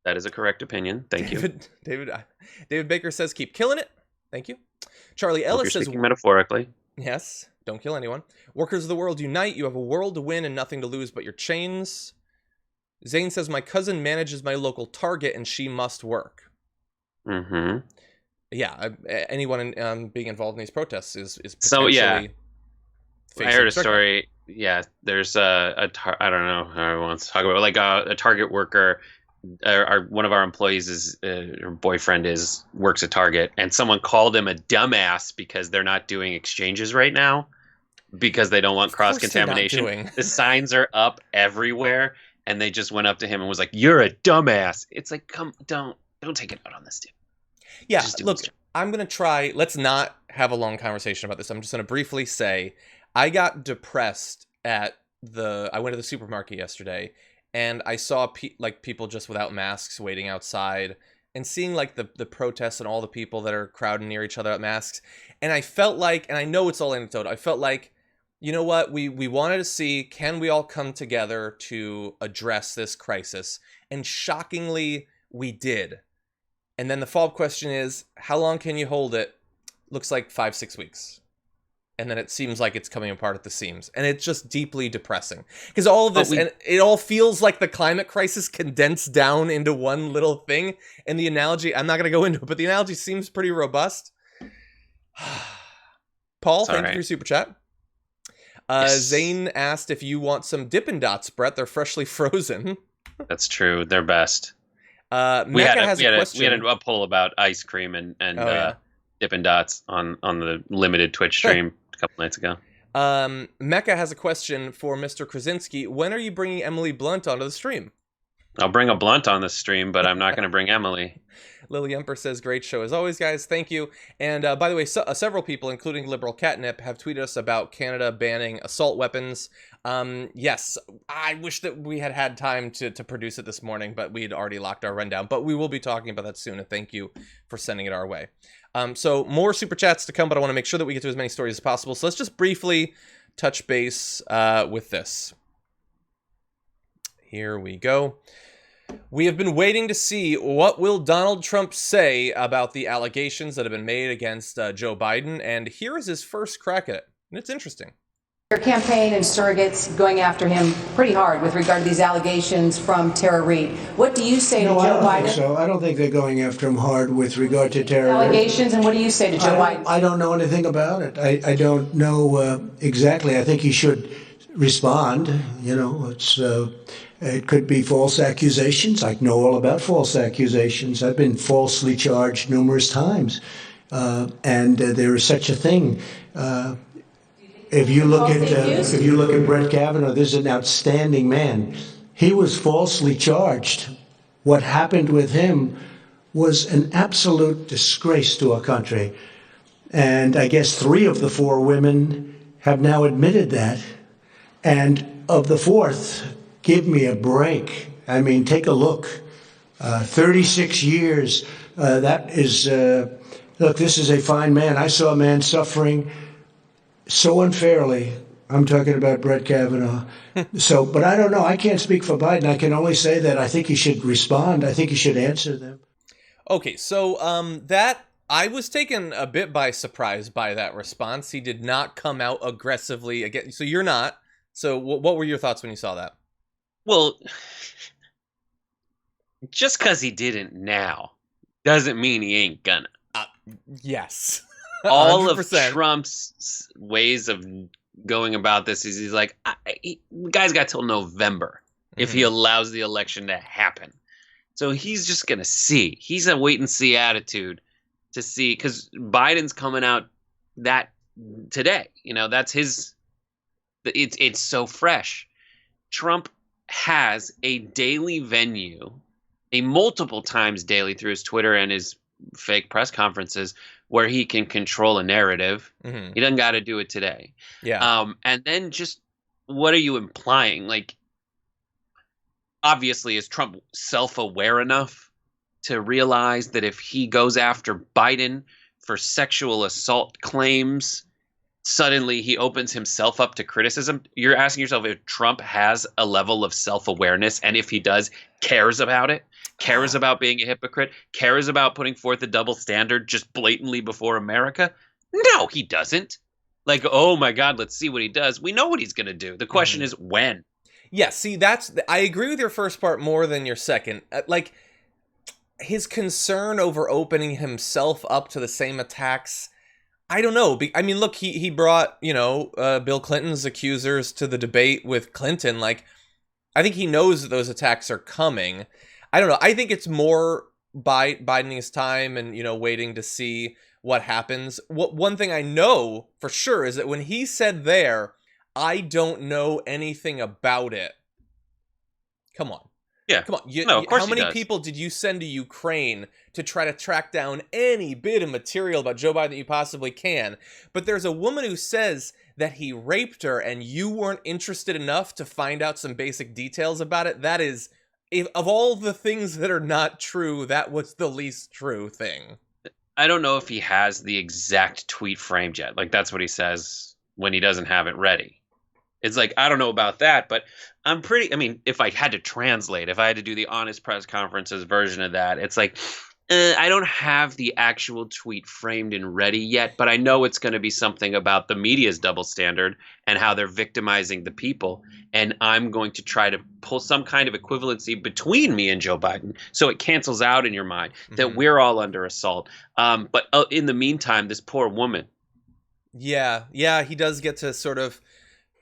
That is a correct opinion. Thank you. David Baker says, keep killing it. Thank you. Charlie Ellis says, speaking metaphorically. Yes, don't kill anyone. Workers of the world unite. You have a world to win and nothing to lose but your chains. Zane says, my cousin manages my local Target and she must work. Mm-hmm. Yeah, anyone being involved in these protests is potentially. So yeah, I heard a story. Yeah, there's I don't know how I want to talk about it, like a Target worker. One of our employees her boyfriend works at Target, and someone called him a dumbass because they're not doing exchanges right now because they don't want cross contamination. The signs are up everywhere, and they just went up to him and was like, "You're a dumbass." It's like, don't take it out on this dude. Yeah, look, I'm going to try. Let's not have a long conversation about this. I'm just going to briefly say I got depressed I went to the supermarket yesterday and I saw people just without masks waiting outside and seeing like the protests and all the people that are crowding near each other without masks. And I felt like, and I know it's all anecdotal, I felt like, you know what, we wanted to see, can we all come together to address this crisis? And shockingly, we did. And then the follow-up question is, how long can you hold it? Looks like 5-6 weeks. And then it seems like it's coming apart at the seams. And it's just deeply depressing. Because all of this, and it all feels like the climate crisis condensed down into one little thing. And the analogy, I'm not going to go into it, but the analogy seems pretty robust. Paul, thank you for your super chat. Yes. Zane asked if you want some Dippin' Dots, Brett. They're freshly frozen. That's true. They're best. We had a poll about ice cream and Dippin' Dots on the limited Twitch stream a couple nights ago. Mecca has a question for Mr. Brzezinski. When are you bringing Emily Blunt onto the stream? I'll bring a blunt on the stream, but I'm not going to bring Emily. Lily Emper says, great show as always, guys. Thank you. And by the way, several people, including Liberal Catnip, have tweeted us about Canada banning assault weapons. Yes, I wish that we had had time to produce it this morning, but we had already locked our rundown. But we will be talking about that soon, and thank you for sending it our way. So more super chats to come, but I want to make sure that we get to as many stories as possible. So let's just briefly touch base with this. Here we go. We have been waiting to see what will Donald Trump say about the allegations that have been made against Joe Biden, and here is his first crack at it, and it's interesting. Your campaign and surrogates going after him pretty hard with regard to these allegations from Tara Reade. What do you say to Joe Biden? I don't think so. I don't think they're going after him hard with regard to Tara Reade. Allegations, and what do you say to Joe Biden? I don't know anything about it. I don't know exactly. I think he should respond. You know, it could be false accusations. I know all about false accusations. I've been falsely charged numerous times, and there is such a thing. If you look at Brett Kavanaugh, this is an outstanding man. He was falsely charged. What happened with him was an absolute disgrace to our country, and I guess 3 of the 4 women have now admitted that, and of the 4th. Give me a break. I mean, take a look. 36 years. That is, look, this is a fine man. I saw a man suffering so unfairly. I'm talking about Brett Kavanaugh. But I don't know. I can't speak for Biden. I can only say that I think he should respond. I think he should answer them. Okay, so that I was taken a bit by surprise by that response. He did not come out aggressively again. So you're not. So what were your thoughts when you saw that? Well, just because he didn't now doesn't mean he ain't gonna. Yes. All of Trump's ways of going about this is he's like, the guy's got till November if he allows the election to happen. So he's just going to see. He's a wait and see attitude to see, because Biden's coming out that today. You know, that's his, it's so fresh. Trump has a daily venue, a multiple times daily through his Twitter and his fake press conferences, where he can control a narrative. He doesn't got to do it today. Yeah. And then just, what are you implying? Like, obviously, is Trump self-aware enough to realize that if he goes after Biden for sexual assault claims, suddenly he opens himself up to criticism? You're asking yourself if Trump has a level of self-awareness, and if he does, cares about it, cares about being a hypocrite, cares about putting forth a double standard just blatantly before America? No, he doesn't. Like, oh my God, let's see what he does. We know what he's going to do. The question is when. Yeah, see, I agree with your first part more than your second. Like, his concern over opening himself up to the same attacks, I don't know. I mean, look, he brought, Bill Clinton's accusers to the debate with Clinton. Like, I think he knows that those attacks are coming. I don't know. I think it's more biding his time and, waiting to see what happens. One thing I know for sure is that when he said there, I don't know anything about it. Come on. Yeah. Come on. No, of course how many does. people did you send to Ukraine to try to track down any bit of material about Joe Biden that you possibly can? But there's a woman who says that he raped her and you weren't interested enough to find out some basic details about it. That is, of all the things that are not true, that was the least true thing. I don't know if he has the exact tweet framed yet. Like, that's what he says when he doesn't have it ready. It's like, I don't know about that, but if I had to translate, if I had to do the honest press conferences version of that, it's like, I don't have the actual tweet framed and ready yet, but I know it's going to be something about the media's double standard and how they're victimizing the people. And I'm going to try to pull some kind of equivalency between me and Joe Biden, so it cancels out in your mind that we're all under assault. But in the meantime, this poor woman. Yeah, he does get to sort of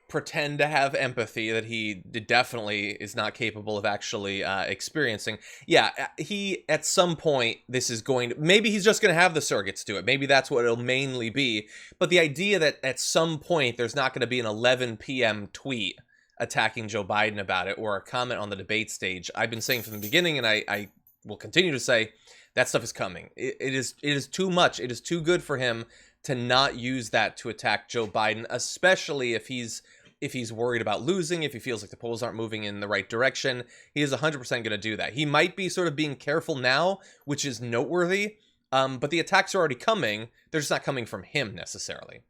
pretend to have empathy that he definitely is not capable of actually experiencing. Yeah, he, at some point, maybe he's just going to have the surrogates do it. Maybe that's what it'll mainly be. But the idea that at some point there's not going to be an 11 p.m. tweet attacking Joe Biden about it or a comment on the debate stage. I've been saying from the beginning, and I will continue to say, that stuff is coming. It is too much. It is too good for him to not use that to attack Joe Biden, especially if he's worried about losing, if he feels like the polls aren't moving in the right direction. He is 100% going to do that. He might be sort of being careful now, which is noteworthy, but the attacks are already coming. They're just not coming from him necessarily.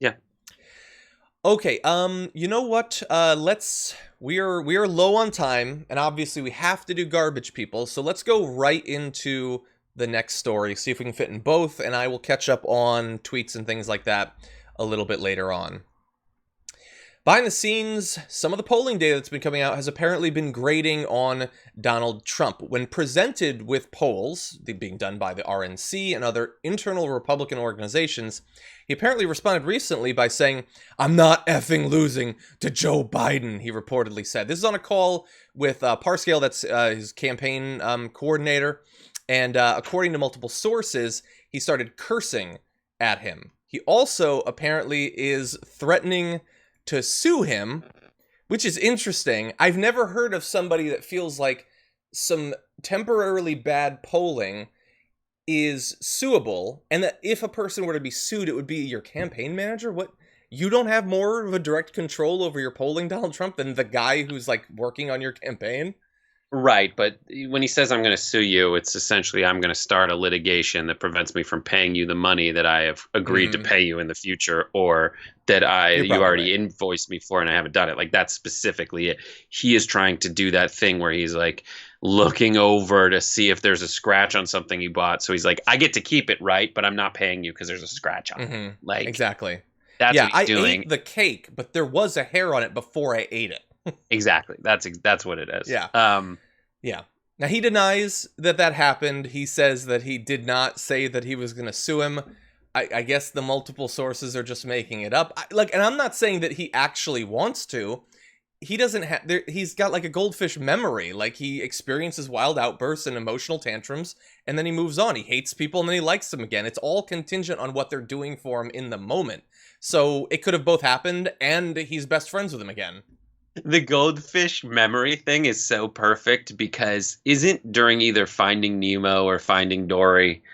Yeah. Okay, you know what? We are low on time, and obviously we have to do garbage people, so let's go right into the next story, see if we can fit in both, and I will catch up on tweets and things like that a little bit later on. Behind the scenes, some of the polling data that's been coming out has apparently been grading on Donald Trump. When presented with polls, being done by the RNC and other internal Republican organizations, he apparently responded recently by saying, "I'm not effing losing to Joe Biden," he reportedly said. This is on a call with Parscale, that's his campaign coordinator, and according to multiple sources, he started cursing at him. He also apparently is threatening to sue him, which is interesting. I've never heard of somebody that feels like some temporarily bad polling is suable, and that if a person were to be sued, it would be your campaign manager. What? You don't have more of a direct control over your polling, Donald Trump, than the guy who's like working on your campaign? Right, but when he says I'm going to sue you, it's essentially I'm going to start a litigation that prevents me from paying you the money that I have agreed to pay you in the future, or that you already invoiced me for and I haven't done it. Like, that's specifically it. He is trying to do that thing where he's like looking over to see if there's a scratch on something he bought. So he's like, I get to keep it, right? But I'm not paying you because there's a scratch on it. Like, exactly. That's what he's doing. I ate the cake, but there was a hair on it before I ate it. Exactly. That's what it is. Yeah. Yeah. Now, he denies that happened. He says that he did not say that he was going to sue him. I guess the multiple sources are just making it up. And I'm not saying that he actually wants to. He doesn't have. He's got like a goldfish memory. Like, he experiences wild outbursts and emotional tantrums, and then he moves on. He hates people, and then he likes them again. It's all contingent on what they're doing for him in the moment. So it could have both happened, and he's best friends with him again. The goldfish memory thing is so perfect because isn't during either Finding Nemo or Finding Dory,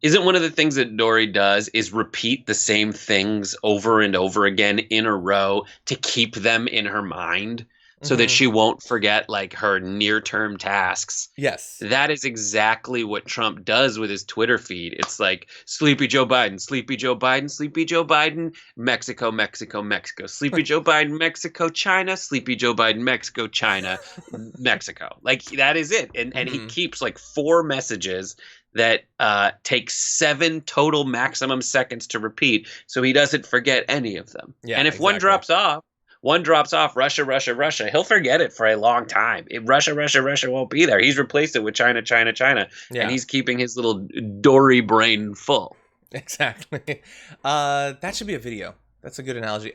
isn't one of the things that Dory does is repeat the same things over and over again in a row to keep them in her mind so that she won't forget like her near-term tasks? Yes. That is exactly what Trump does with his Twitter feed. It's like Sleepy Joe Biden, Sleepy Joe Biden, Sleepy Joe Biden, Mexico, Mexico, Mexico, Sleepy Joe Biden, Mexico, China, Sleepy Joe Biden, Mexico, China, Mexico. Like, that is it. And he keeps like 4 messages that take 7 total maximum seconds to repeat, so he doesn't forget any of them. Yeah, and if one drops off, Russia, Russia, Russia, he'll forget it for a long time. Russia, Russia, Russia won't be there. He's replaced it with China, China, China. Yeah. And he's keeping his little Dory brain full. Exactly. That should be a video. That's a good analogy.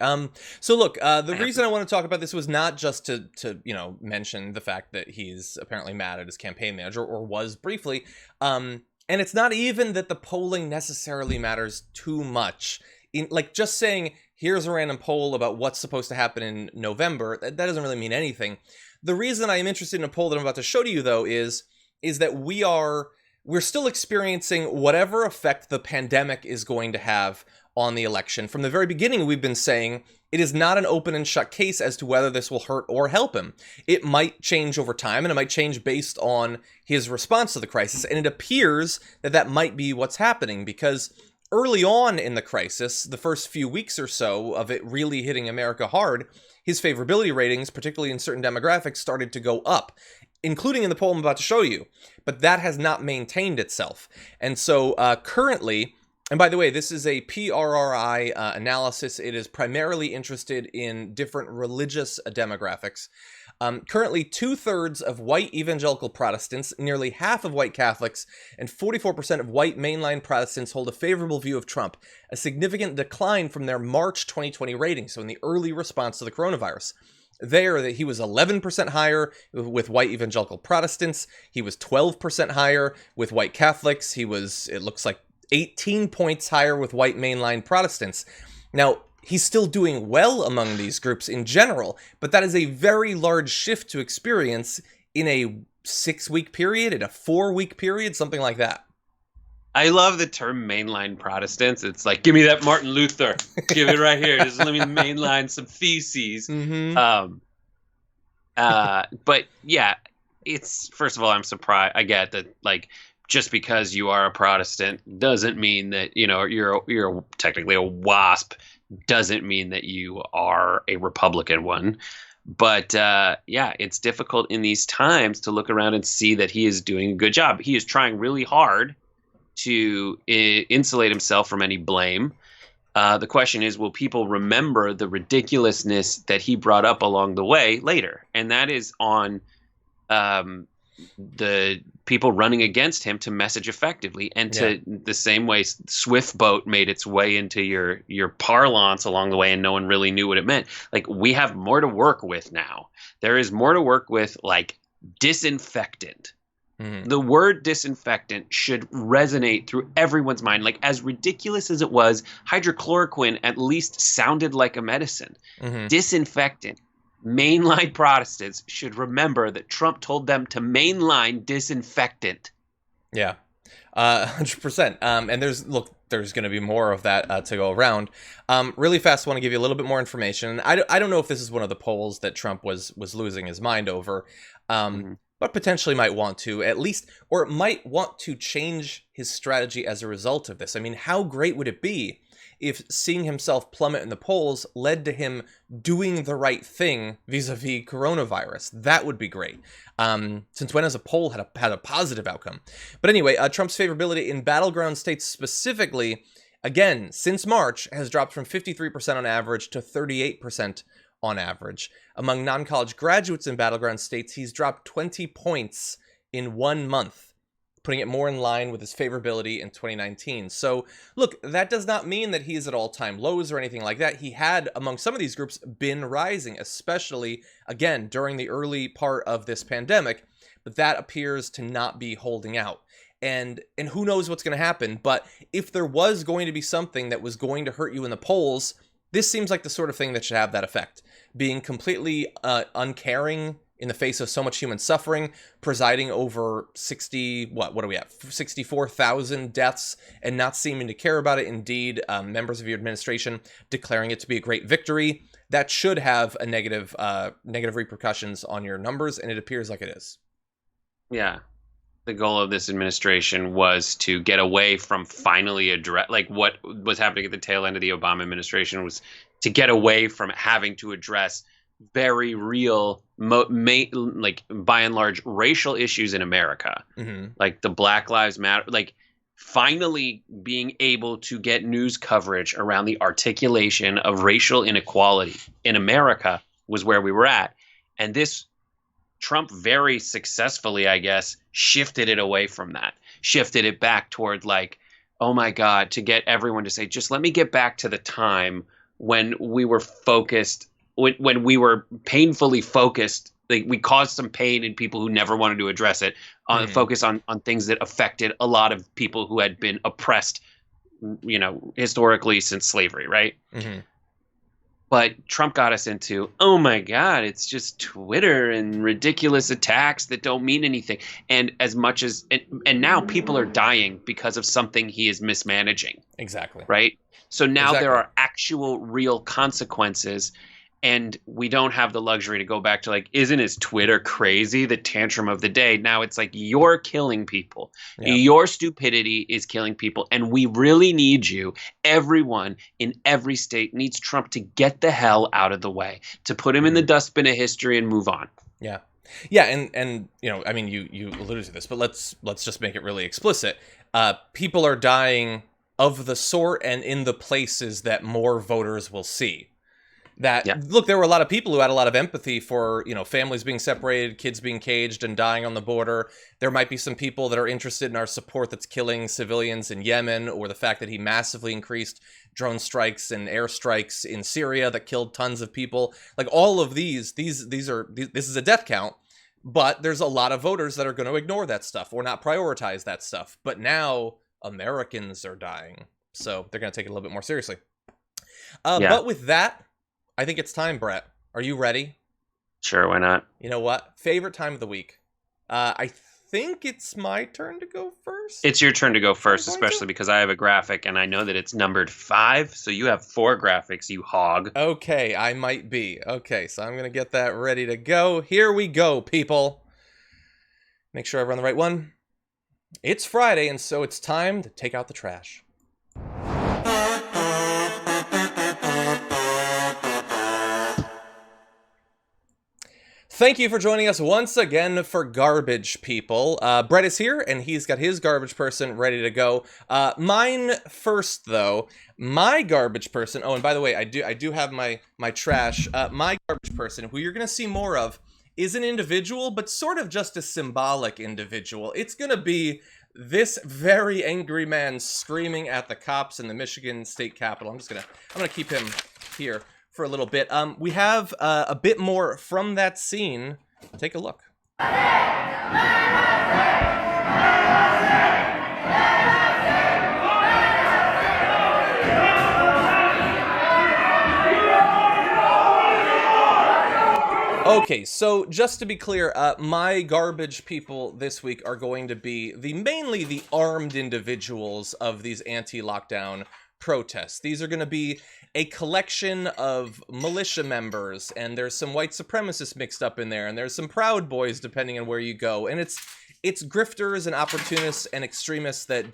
So look, the reason I want to talk about this was not just to mention the fact that he's apparently mad at his campaign manager, or was briefly. And it's not even that the polling necessarily matters too much. Like, just saying, here's a random poll about what's supposed to happen in November, that doesn't really mean anything. The reason I am interested in a poll that I'm about to show to you, though, is that we're still experiencing whatever effect the pandemic is going to have on the election. From the very beginning, we've been saying it is not an open and shut case as to whether this will hurt or help him. It might change over time, and it might change based on his response to the crisis. And it appears that might be what's happening, because early on in the crisis, the first few weeks or so of it really hitting America hard, his favorability ratings, particularly in certain demographics, started to go up, including in the poll I'm about to show you. But that has not maintained itself. And so currently, and by the way, this is a PRRI analysis. It is primarily interested in different religious demographics. Currently, 2/3 of white evangelical Protestants, nearly half of white Catholics, and 44% of white mainline Protestants hold a favorable view of Trump, a significant decline from their March 2020 rating, so in the early response to the coronavirus. There, he was 11% higher with white evangelical Protestants. He was 12% higher with white Catholics. He was, it looks like, 18 points higher with white mainline Protestants. Now, he's still doing well among these groups in general, but that is a very large shift to experience in a 6-week period, in a 4-week period, something like that. I love the term mainline Protestants. It's like, give me that Martin Luther. Give it right here. Just let me mainline some theses. Mm-hmm. But yeah, it's, first of all, I'm surprised. I get that, like, just because you are a Protestant doesn't mean that, you know, you're technically a WASP, doesn't mean that you are a Republican one. But yeah, it's difficult in these times to look around and see that he is doing a good job. He is trying really hard to insulate himself from any blame. The question is, will people remember the ridiculousness that he brought up along the way later? And that is on the people running against him to message effectively, and to the same way Swift boat made its way into your parlance along the way and no one really knew what it meant. Like, we have more to work with now. There is more to work with, like disinfectant. The word disinfectant should resonate through everyone's mind. Like, as ridiculous as it was, hydrochloroquine at least sounded like a medicine. Disinfectant. Mainline Protestants should remember that Trump told them to mainline disinfectant. Yeah, 100%. And there's going to be more of that to go around. Really fast, want to give you a little bit more information. I don't know if this is one of the polls that Trump was losing his mind over. But potentially might want to, at least, or might want to change his strategy as a result of this. I mean, how great would it be if seeing himself plummet in the polls led to him doing the right thing vis-a-vis coronavirus? That would be great. Since when has a poll had a positive outcome? But anyway, Trump's favorability in battleground states specifically, again, since March, has dropped from 53% on average to 38% on average. Among non-college graduates in battleground states, he's dropped 20 points in 1 month, putting it more in line with his favorability in 2019. So, look, that does not mean that he is at all-time lows or anything like that. He had, among some of these groups, been rising, especially, again, during the early part of this pandemic, but that appears to not be holding out. And who knows what's going to happen, but if there was going to be something that was going to hurt you in the polls, this seems like the sort of thing that should have that effect. Being completely uncaring in the face of so much human suffering, presiding over 64,000 deaths and not seeming to care about it. Indeed, members of your administration declaring it to be a great victory. That should have a negative repercussions on your numbers, and it appears like it is. Yeah. The goal of this administration was to get away from finally address, like, what was happening at the tail end of the Obama administration was to get away from having to address very real, like, by and large, racial issues in America, like the Black Lives Matter, like finally being able to get news coverage around the articulation of racial inequality in America was where we were at. And this Trump very successfully, I guess, shifted it away from that, shifted it back toward, like, oh my God, to get everyone to say, just let me get back to the time when we were focused, when we were painfully focused, like, we caused some pain in people who never wanted to address it, focus on things that affected a lot of people who had been oppressed, you know, historically since slavery, right? But Trump got us into, oh my God, it's just Twitter and ridiculous attacks that don't mean anything. And as much as, and now people are dying because of something he is mismanaging. Exactly. Right? So now there are actual real consequences. And we don't have the luxury to go back to, like, isn't his Twitter crazy? The tantrum of the day. Now it's like, you're killing people. Yeah. Your stupidity is killing people. And we really need you. Everyone in every state needs Trump to get the hell out of the way, to put him in the dustbin of history and move on. Yeah. Yeah. And you know, I mean, you alluded to this, but let's just make it really explicit. People are dying of the sort and in the places that more voters will see. Look, there were a lot of people who had a lot of empathy for, you know, families being separated, kids being caged and dying on the border. There might be some people that are interested in our support that's killing civilians in Yemen, or the fact that he massively increased drone strikes and airstrikes in Syria that killed tons of people. Like, all of this is a death count, but there's a lot of voters that are going to ignore that stuff or not prioritize that stuff. But now Americans are dying, so they're going to take it a little bit more seriously. But with that, I think it's time, Brett. Are you ready? Sure, why not? You know what? Favorite time of the week. I think it's my turn to go first. It's your turn to go first, especially because I have a graphic and I know that it's numbered 5, so you have 4 graphics, you hog. Okay, I might be. Okay, so I'm going to get that ready to go. Here we go, people. Make sure I run the right one. It's Friday, and so it's time to take out the trash. Thank you for joining us once again for Garbage People. Brett is here, and he's got his garbage person ready to go. Mine first, though. My garbage person. Oh, and by the way, I do have my trash. My garbage person, who you're going to see more of, is an individual, but sort of just a symbolic individual. It's going to be this very angry man screaming at the cops in the Michigan State Capitol. I'm gonna keep him here for a little bit. We have a bit more from that scene. Take a look. Okay, so just to be clear, my garbage people this week are going to be mainly the armed individuals of these anti-lockdown protests. These are going to be a collection of militia members, and there's some white supremacists mixed up in there, and there's some Proud Boys depending on where you go, and it's grifters and opportunists and extremists that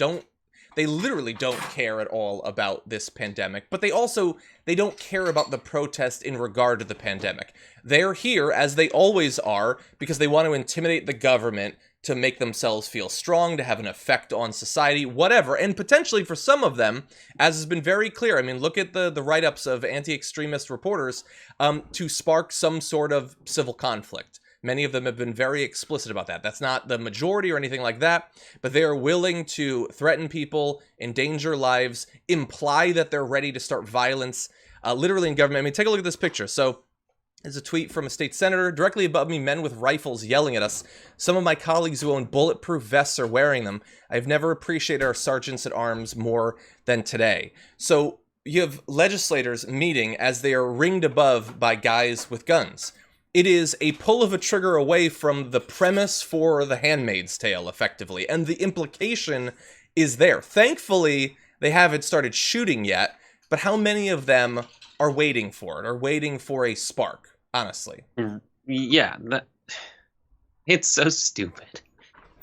they literally don't care at all about this pandemic, but they don't care about the protest in regard to the pandemic. They're here, as they always are, because they want to intimidate the government to make themselves feel strong, to have an effect on society, whatever. And potentially for some of them, as has been very clear, I mean, look at the write-ups of anti-extremist reporters, to spark some sort of civil conflict. Many of them have been very explicit about that. That's not the majority or anything like that, but they are willing to threaten people, endanger lives, imply that they're ready to start violence, literally in government. I mean, take a look at this picture. So, there's a tweet from a state senator. Directly above me, men with rifles yelling at us. Some of my colleagues who own bulletproof vests are wearing them. I've never appreciated our sergeants at arms more than today. So, you have legislators meeting as they are ringed above by guys with guns. It is a pull of a trigger away from the premise for The Handmaid's Tale, effectively, and the implication is there. Thankfully, they haven't started shooting yet, but how many of them are waiting for it, or waiting for a spark, honestly? Yeah, it's so stupid.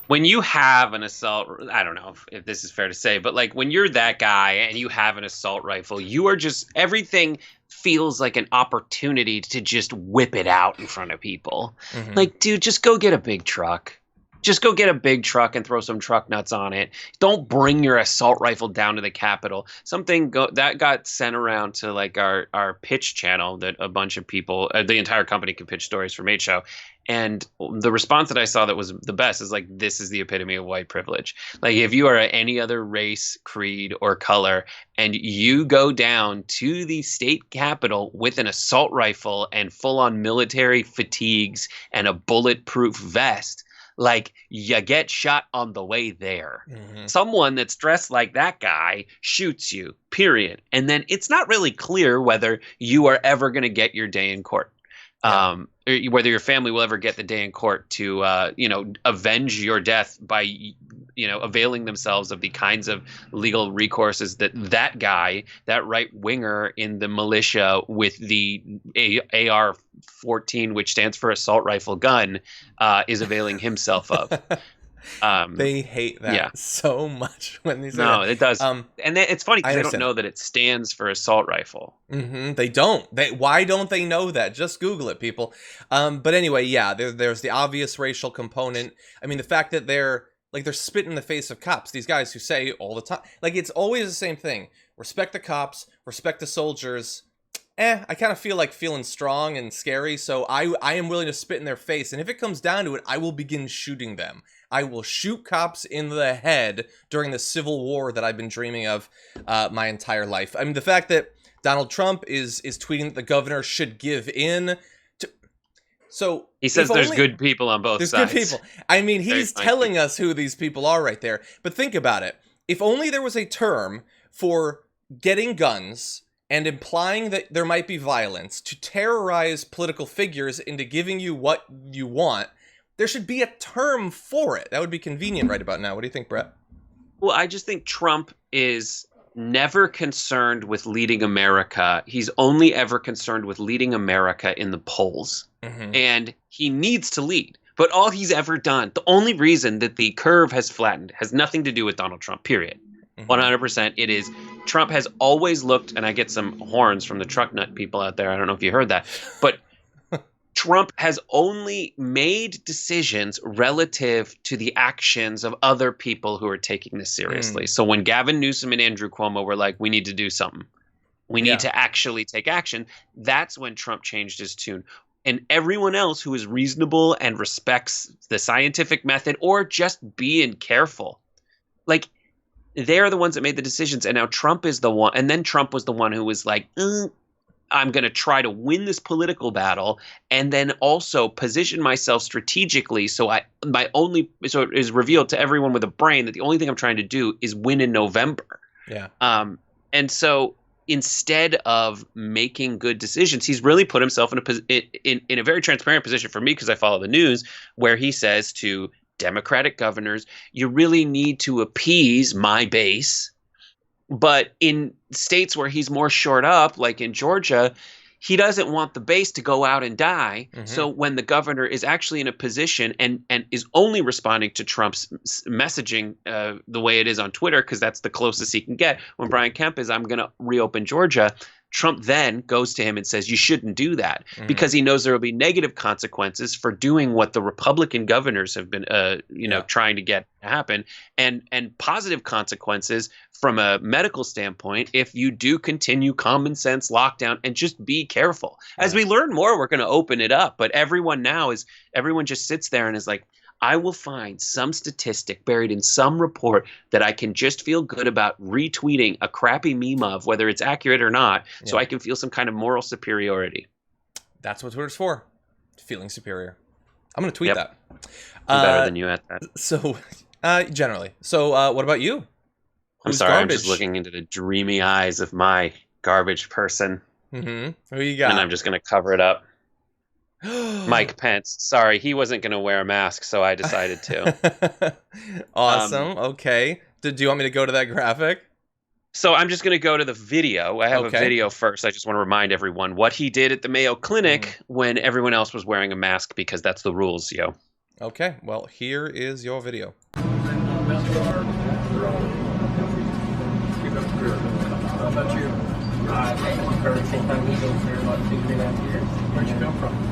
When you have an assault, I don't know if this is fair to say, but like when you're that guy and you have an assault rifle, you are just, everything feels like an opportunity to just whip it out in front of people. Mm-hmm. Like, dude, just go get a big truck. Just go get a big truck and throw some truck nuts on it. Don't bring your assault rifle down to the Capitol. That got sent around to like our pitch channel that a bunch of people, the entire company could pitch stories from 8 Show. And the response that I saw that was the best is like, this is the epitome of white privilege. Like if you are any other race, creed, or color, and you go down to the state capitol with an assault rifle and full on military fatigues and a bulletproof vest, like you get shot on the way there. Mm-hmm. Someone that's dressed like that guy shoots you, period. And then it's not really clear whether you are ever going to get your day in court. Yeah. Or whether your family will ever get the day in court to, avenge your death by, availing themselves of the kinds of legal recourses that guy, that right winger in the militia with the AR-14, which stands for assault rifle gun, is availing himself of. They hate that so much when they say no, that. It does. And it's funny because they don't know that it stands for assault rifle. Mm-hmm. They don't. Why don't they know that? Just Google it, people. But anyway, yeah, there's the obvious racial component. I mean, the fact that they're spitting in the face of cops. These guys who say all the time, like it's always the same thing. Respect the cops, respect the soldiers. I kind of feel like feeling strong and scary, so I am willing to spit in their face. And if it comes down to it, I will begin shooting them. I will shoot cops in the head during the civil war that I've been dreaming of my entire life. I mean, the fact that Donald Trump is tweeting that the governor should give in to... So he says there's good people on both sides. There's good people. I mean, he's telling us who these people are right there. But think about it. If only there was a term for getting guns and implying that there might be violence to terrorize political figures into giving you what you want, there should be a term for it. That would be convenient right about now. What do you think, Brett? Well, I just think Trump is never concerned with leading America. He's only ever concerned with leading America in the polls. And he needs to lead. But all he's ever done, the only reason that the curve has flattened has nothing to do with Donald Trump, period. 100%. It is Trump has always looked, and I get some horns from the truck nut people out there. I don't know if you heard that, but Trump has only made decisions relative to the actions of other people who are taking this seriously. So when Gavin Newsom and Andrew Cuomo were like, we need to do something, we need to actually take action, that's when Trump changed his tune. And everyone else who is reasonable and respects the scientific method or just being careful, like, they're the ones that made the decisions. And now Trump is the one. And then Trump was the one who was like, I'm going to try to win this political battle and then also position myself strategically. So it is revealed to everyone with a brain that the only thing I'm trying to do is win in November. Yeah. And so instead of making good decisions, he's really put himself in a very transparent position for me, because I follow the news, where he says to Democratic governors, you really need to appease my base. But in states where he's more short up, like in Georgia, he doesn't want the base to go out and die. So when the governor is actually in a position and is only responding to Trump's messaging the way it is on Twitter, because that's the closest he can get, when Brian Kemp is, I'm going to reopen Georgia, Trump then goes to him and says, you shouldn't do that, because he knows there will be negative consequences for doing what the Republican governors have been, trying to get to happen, and positive consequences from a medical standpoint if you do continue common sense lockdown and just be careful. As we learn more, we're going to open it up. But everyone just sits there and is like, I will find some statistic buried in some report that I can just feel good about retweeting a crappy meme of, whether it's accurate or not, so I can feel some kind of moral superiority. That's what Twitter's for. Feeling superior. I'm going to tweet that. I'm better than you at that. So, generally. So, what about you? I'm sorry, I'm just looking into the dreamy eyes of my garbage person. Who you got? And I'm just going to cover it up. Mike Pence. Sorry, he wasn't going to wear a mask, so I decided to. Awesome. Okay. Do you want me to go to that graphic? So I'm just going to go to the video. I have a video first. I just want to remind everyone what he did at the Mayo Clinic when everyone else was wearing a mask, because that's the rules, yo. Okay. Well, here is your video. Where'd you come from?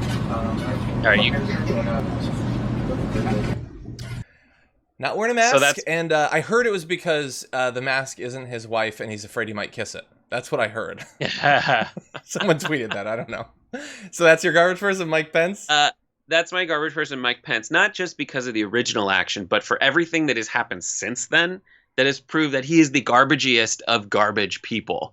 Not wearing a mask, and I heard it was because the mask isn't his wife, and he's afraid he might kiss it. That's what I heard. Someone tweeted that. I don't know. So that's your garbage person, Mike Pence? That's my garbage person, Mike Pence. Not just because of the original action, but for everything that has happened since then that has proved that he is the garbagiest of garbage people.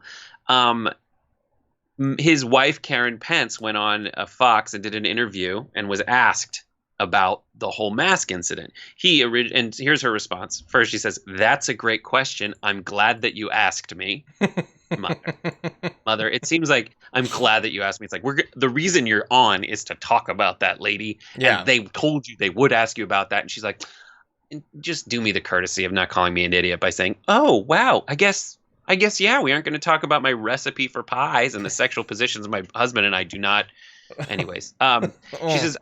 His wife, Karen Pence, went on Fox and did an interview and was asked about the whole mask incident. And here's her response. First, she says, "That's a great question. I'm glad that you asked me." Mother, it seems like I'm glad that you asked me. It's like, the reason you're on is to talk about that lady. Yeah. And they told you they would ask you about that. And she's like, just do me the courtesy of not calling me an idiot by saying, oh, wow, I guess, yeah, we aren't going to talk about my recipe for pies and the sexual positions my husband and I do not. Anyways, she says,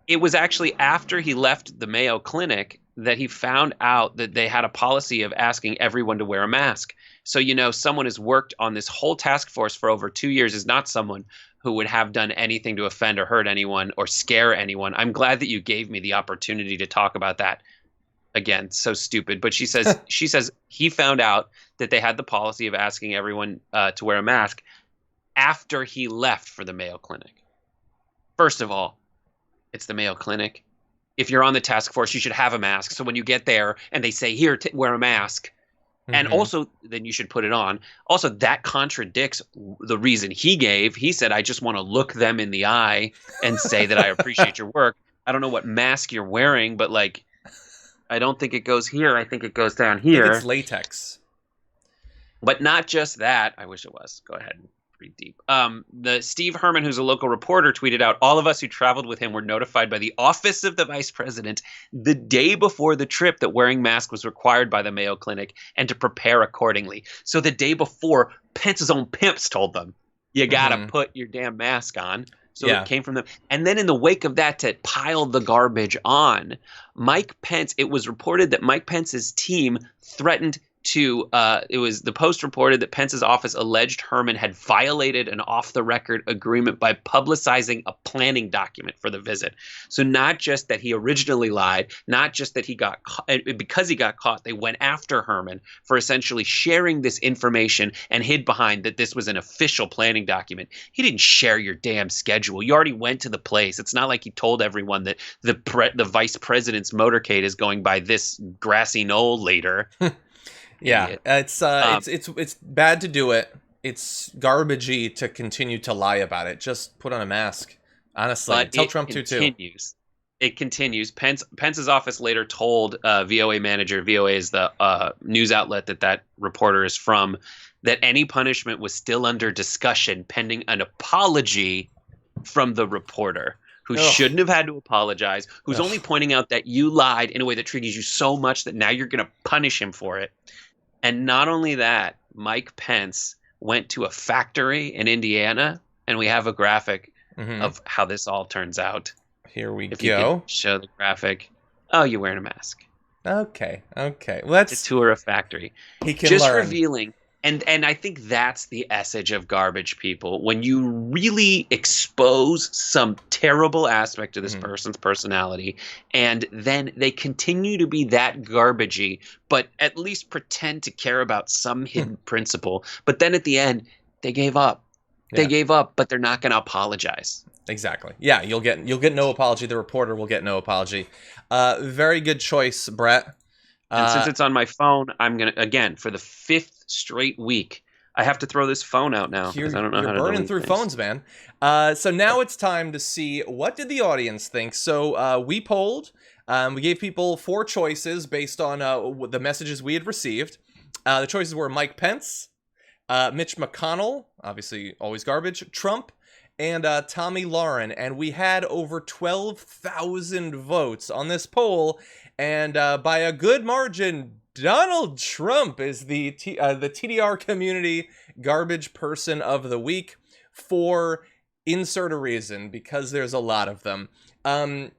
it was actually after he left the Mayo Clinic that he found out that they had a policy of asking everyone to wear a mask. So, someone who's worked on this whole task force for over 2 years is not someone who would have done anything to offend or hurt anyone or scare anyone. I'm glad that you gave me the opportunity to talk about that. Again, so stupid. But she says he found out that they had the policy of asking everyone to wear a mask after he left for the Mayo Clinic. First of all, it's the Mayo Clinic. If you're on the task force, you should have a mask. So when you get there and they say, here, wear a mask, and also then you should put it on. Also, that contradicts the reason he gave. He said, I just want to look them in the eye and say that I appreciate your work. I don't know what mask you're wearing, but I don't think it goes here. I think it goes down here. I think it's latex. But not just that. I wish it was. Go ahead and pretty deep. The Steve Herman, who's a local reporter, tweeted out, all of us who traveled with him were notified by the office of the vice president the day before the trip that wearing masks was required by the Mayo Clinic and to prepare accordingly. So the day before, Pence's own pimps told them, you got to put your damn mask on. So it came from them. And then in the wake of that, to pile the garbage on, Mike Pence, it was reported that Mike Pence's team threatened to the Post reported that Pence's office alleged Herman had violated an off-the-record agreement by publicizing a planning document for the visit. So not just that he originally lied, not just that he got caught, because he got caught, they went after Herman for essentially sharing this information and hid behind that this was an official planning document. He didn't share your damn schedule. You already went to the place. It's not like he told everyone that the vice president's motorcade is going by this grassy knoll later. Yeah, it's bad to do it. It's garbagey to continue to lie about it. Just put on a mask. Honestly, tell Trump to too. It continues. Pence's office later told VOA manager, VOA is the news outlet that reporter is from, that any punishment was still under discussion pending an apology from the reporter, who shouldn't have had to apologize, who's only pointing out that you lied in a way that triggers you so much that now you're going to punish him for it. And not only that, Mike Pence went to a factory in Indiana, and we have a graphic of how this all turns out. Here we go. You can show the graphic. Oh, you're wearing a mask. Okay. Well, that's to tour a factory. He can just learn. Revealing. And I think that's the essence of garbage people. When you really expose some terrible aspect of this person's personality, and then they continue to be that garbagey, but at least pretend to care about some hidden principle. But then at the end, they gave up. They gave up, but they're not going to apologize. Exactly. Yeah, you'll get no apology. The reporter will get no apology. Very good choice, Brett. And since it's on my phone, I'm going to, again, for the 5th straight week, I have to throw this phone out now. You're I don't know how to burning through phones, man. So now it's time to see, what did the audience think? So we polled. We gave people 4 choices based on the messages we had received. The choices were Mike Pence, Mitch McConnell, obviously always garbage, Trump, and Tommy Lauren. And we had over 12,000 votes on this poll. And by a good margin, Donald Trump is the TDR community garbage person of the week, for insert a reason, because there's a lot of them.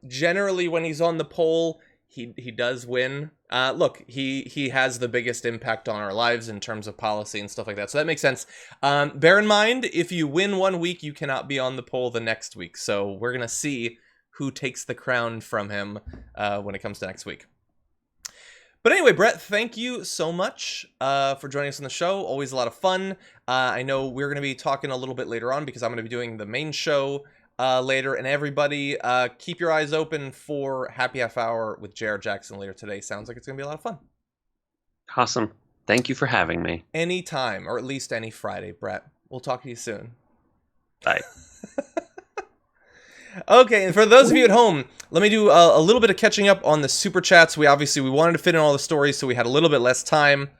Generally, when he's on the poll, he does win. Look, he has the biggest impact on our lives in terms of policy and stuff like that, so that makes sense. Bear in mind, if you win one week, you cannot be on the poll the next week. So we're gonna see who takes the crown from him when it comes to next week. But anyway, Brett, thank you so much for joining us on the show. Always a lot of fun. I know we're going to be talking a little bit later on because I'm going to be doing the main show later. And everybody, keep your eyes open for Happy Half Hour with Jared Jackson later today. Sounds like it's going to be a lot of fun. Awesome. Thank you for having me. Anytime, or at least any Friday, Brett. We'll talk to you soon. Bye. Okay, and for those of you at home, let me do a little bit of catching up on the super chats. We wanted to fit in all the stories, so we had a little bit less time.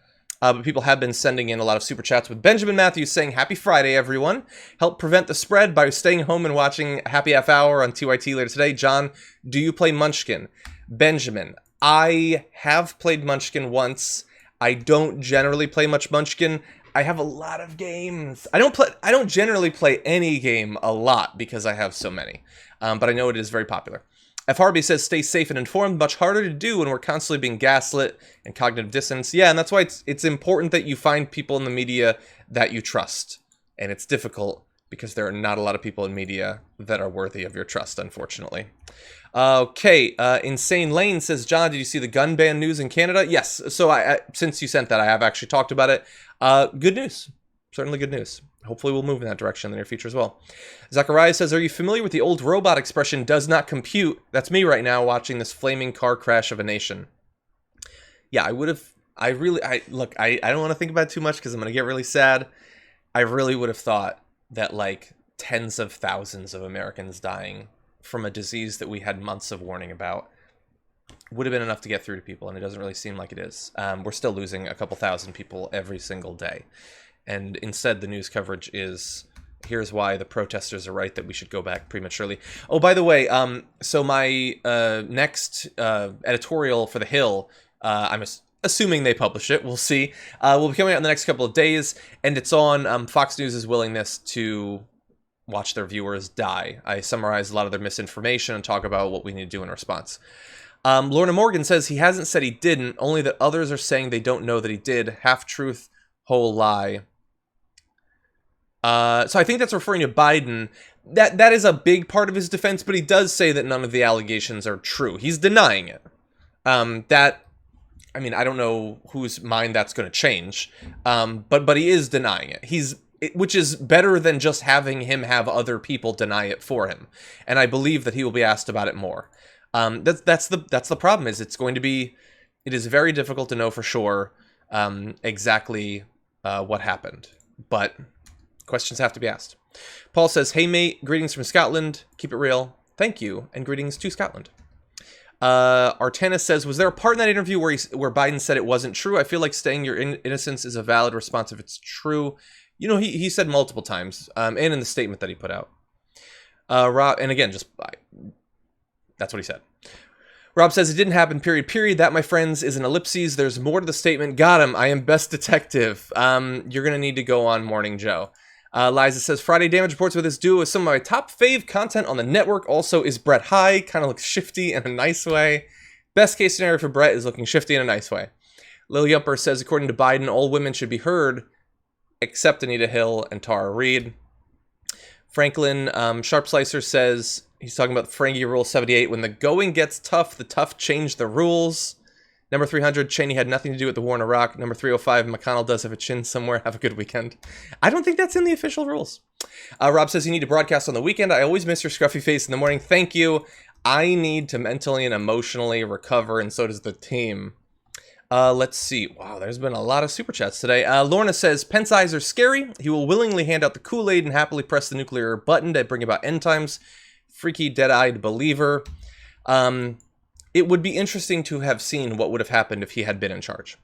But people have been sending in a lot of super chats, with Benjamin Matthews saying, "Happy Friday, everyone. Help prevent the spread by staying home and watching Happy Half Hour on TYT later today. John, do you play Munchkin?" Benjamin, I have played Munchkin once. I don't generally play much Munchkin. I have a lot of games. I don't generally play any game a lot because I have so many. But I know it is very popular. F. Harvey says, "Stay safe and informed. Much harder to do when we're constantly being gaslit and cognitive dissonance." Yeah, and that's why it's important that you find people in the media that you trust. And it's difficult because there are not a lot of people in media that are worthy of your trust, unfortunately. Okay, Insane Lane says, "John, did you see the gun ban news in Canada?" Yes, so I since you sent that, I have actually talked about it. Good news. Certainly good news. Hopefully we'll move in that direction in the near future as well. Zachariah says, "Are you familiar with the old robot expression, 'does not compute'? That's me right now watching this flaming car crash of a nation." Yeah, look, I don't want to think about it too much because I'm going to get really sad. I really would have thought that like tens of thousands of Americans dying from a disease that we had months of warning about would have been enough to get through to people, and it doesn't really seem like it is. We're still losing a couple thousand people every single day. And instead, the news coverage is here's why the protesters are right that we should go back prematurely. Oh, by the way, so my next editorial for The Hill, I'm assuming they publish it, we'll see, will be coming out in the next couple of days, and it's on Fox News' willingness to watch their viewers die. I summarize a lot of their misinformation and talk about what we need to do in response. Lorna Morgan says he hasn't said he didn't, only that others are saying they don't know that he did. Half truth, whole lie. So I think that's referring to Biden. That is a big part of his defense, but he does say that none of the allegations are true. He's denying it. I mean, I don't know whose mind that's going to change, but he is denying it. Which is better than just having him have other people deny it for him. And I believe that he will be asked about it more. That's the problem. It is very difficult to know for sure exactly what happened, but questions have to be asked. Paul says, "Hey mate, greetings from Scotland. Keep it real. Thank you, and greetings to Scotland." Artana says, "Was there a part in that interview where Biden said it wasn't true? I feel like saying your innocence is a valid response if it's true." You know, he said multiple times, and in the statement that he put out. Rob, and again, that's what he said. Rob says, "It didn't happen, period. That, my friends, is an ellipses. There's more to the statement. Got him. I am best detective." You're going to need to go on Morning Joe. Liza says, "Friday Damage reports with this duo is some of my top fave content on the network. Also, is Brett high? Kind of looks shifty in a nice way. Best case scenario for Brett is looking shifty in a nice way." Lily Upper says, "According to Biden, all women should be heard, except Anita Hill and Tara Reade." Franklin Sharp Slicer says, he's talking about Ferengi Rule 78. "When the going gets tough, the tough change the rules." Number 300, Cheney had nothing to do with the war in Iraq. Number 305, McConnell does have a chin somewhere. Have a good weekend. I don't think that's in the official rules. Rob says, "You need to broadcast on the weekend. I always miss your scruffy face in the morning." Thank you. I need to mentally and emotionally recover, and so does the team. Let's see. Wow, there's been a lot of super chats today. Lorna says, "Pence's eyes are scary. He will willingly hand out the Kool-Aid and happily press the nuclear button to bring about end times. Freaky, dead-eyed believer." It would be interesting to have seen what would have happened if he had been in charge.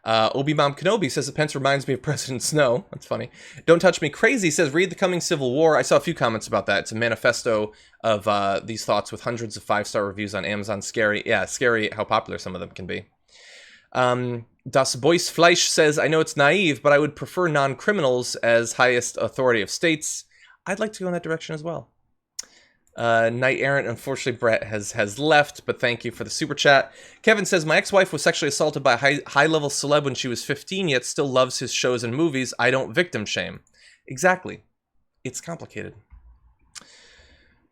Obi-Mom Kenobi says that Pence reminds me of President Snow. That's funny. Don't Touch Me Crazy says, "Read The Coming Civil War." I saw a few comments about that. It's a manifesto of these thoughts with hundreds of 5-star reviews on Amazon. Scary. Yeah, scary how popular some of them can be. Das Bois Fleisch says, "I know it's naive, but I would prefer non-criminals as highest authority of states." I'd like to go in that direction as well. Knight Errant, unfortunately Brett has left, but thank you for the super chat. Kevin says, "My ex-wife was sexually assaulted by a high-level celeb when she was 15, yet still loves his shows and movies. I don't victim shame." Exactly. It's complicated.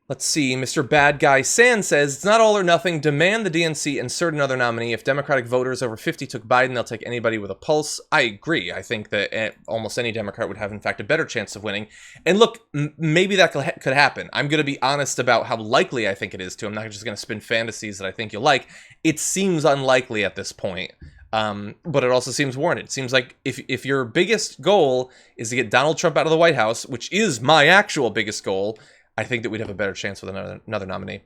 Let's see. Mr. Bad Guy San says, "It's not all or nothing. Demand the DNC insert another nominee. If Democratic voters over 50 took Biden, they'll take anybody with a pulse." I agree. I think that almost any Democrat would have, in fact, a better chance of winning. And look, maybe that could happen. I'm going to be honest about how likely I think it is, too. I'm not just going to spin fantasies that I think you'll like. It seems unlikely at this point. But it also seems warranted. It seems like if your biggest goal is to get Donald Trump out of the White House, which is my actual biggest goal, I think that we'd have a better chance with another nominee.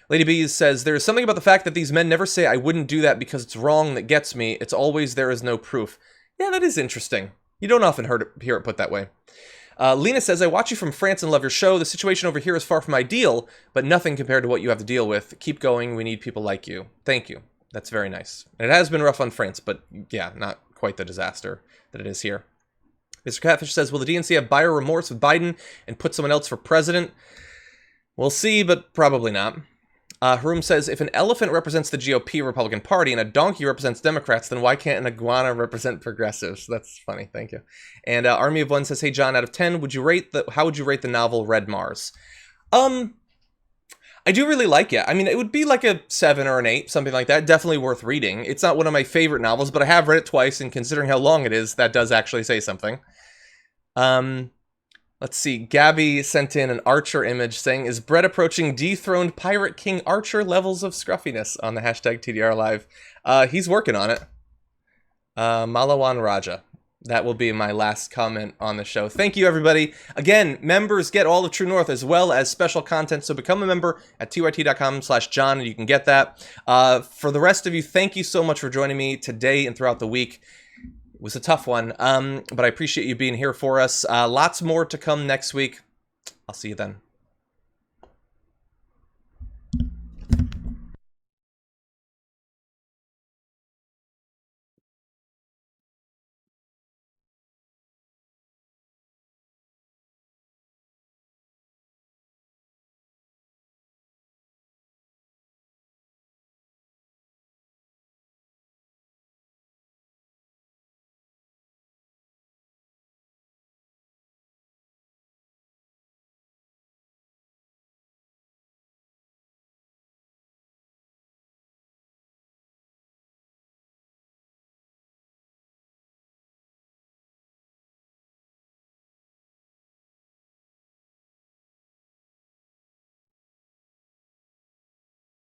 Lady Bees says, "There is something about the fact that these men never say I wouldn't do that because it's wrong that gets me. It's always there is no proof." Yeah, that is interesting. You don't often hear it put that way. Lena says, "I watch you from France and love your show. The situation over here is far from ideal, but nothing compared to what you have to deal with. Keep going. We need people like you." Thank you. That's very nice. And it has been rough on France, but yeah, not quite the disaster that it is here. Mr. Catfish says, "Will the DNC have buyer remorse with Biden and put someone else for president?" We'll see, but probably not. Haroom says, "If an elephant represents the GOP Republican Party and a donkey represents Democrats, then why can't an iguana represent progressives?" That's funny, thank you. And Army of One says, "Hey John, out of 10, how would you rate the novel Red Mars?" I do really like it. I mean, it would be like a 7 or an 8, something like that. Definitely worth reading. It's not one of my favorite novels, but I have read it twice, and considering how long it is, that does actually say something. Let's see. Gabby sent in an Archer image saying, "Is Brett approaching dethroned Pirate King Archer levels of scruffiness?" on the hashtag TDR Live. He's working on it. Malawan Raja. That will be my last comment on the show. Thank you, everybody. Again, members get all of True North as well as special content, so become a member at tyt.com/John, and you can get that. For the rest of you, thank you so much for joining me today and throughout the week. was a tough one. But I appreciate you being here for us. Lots more to come next week. I'll see you then.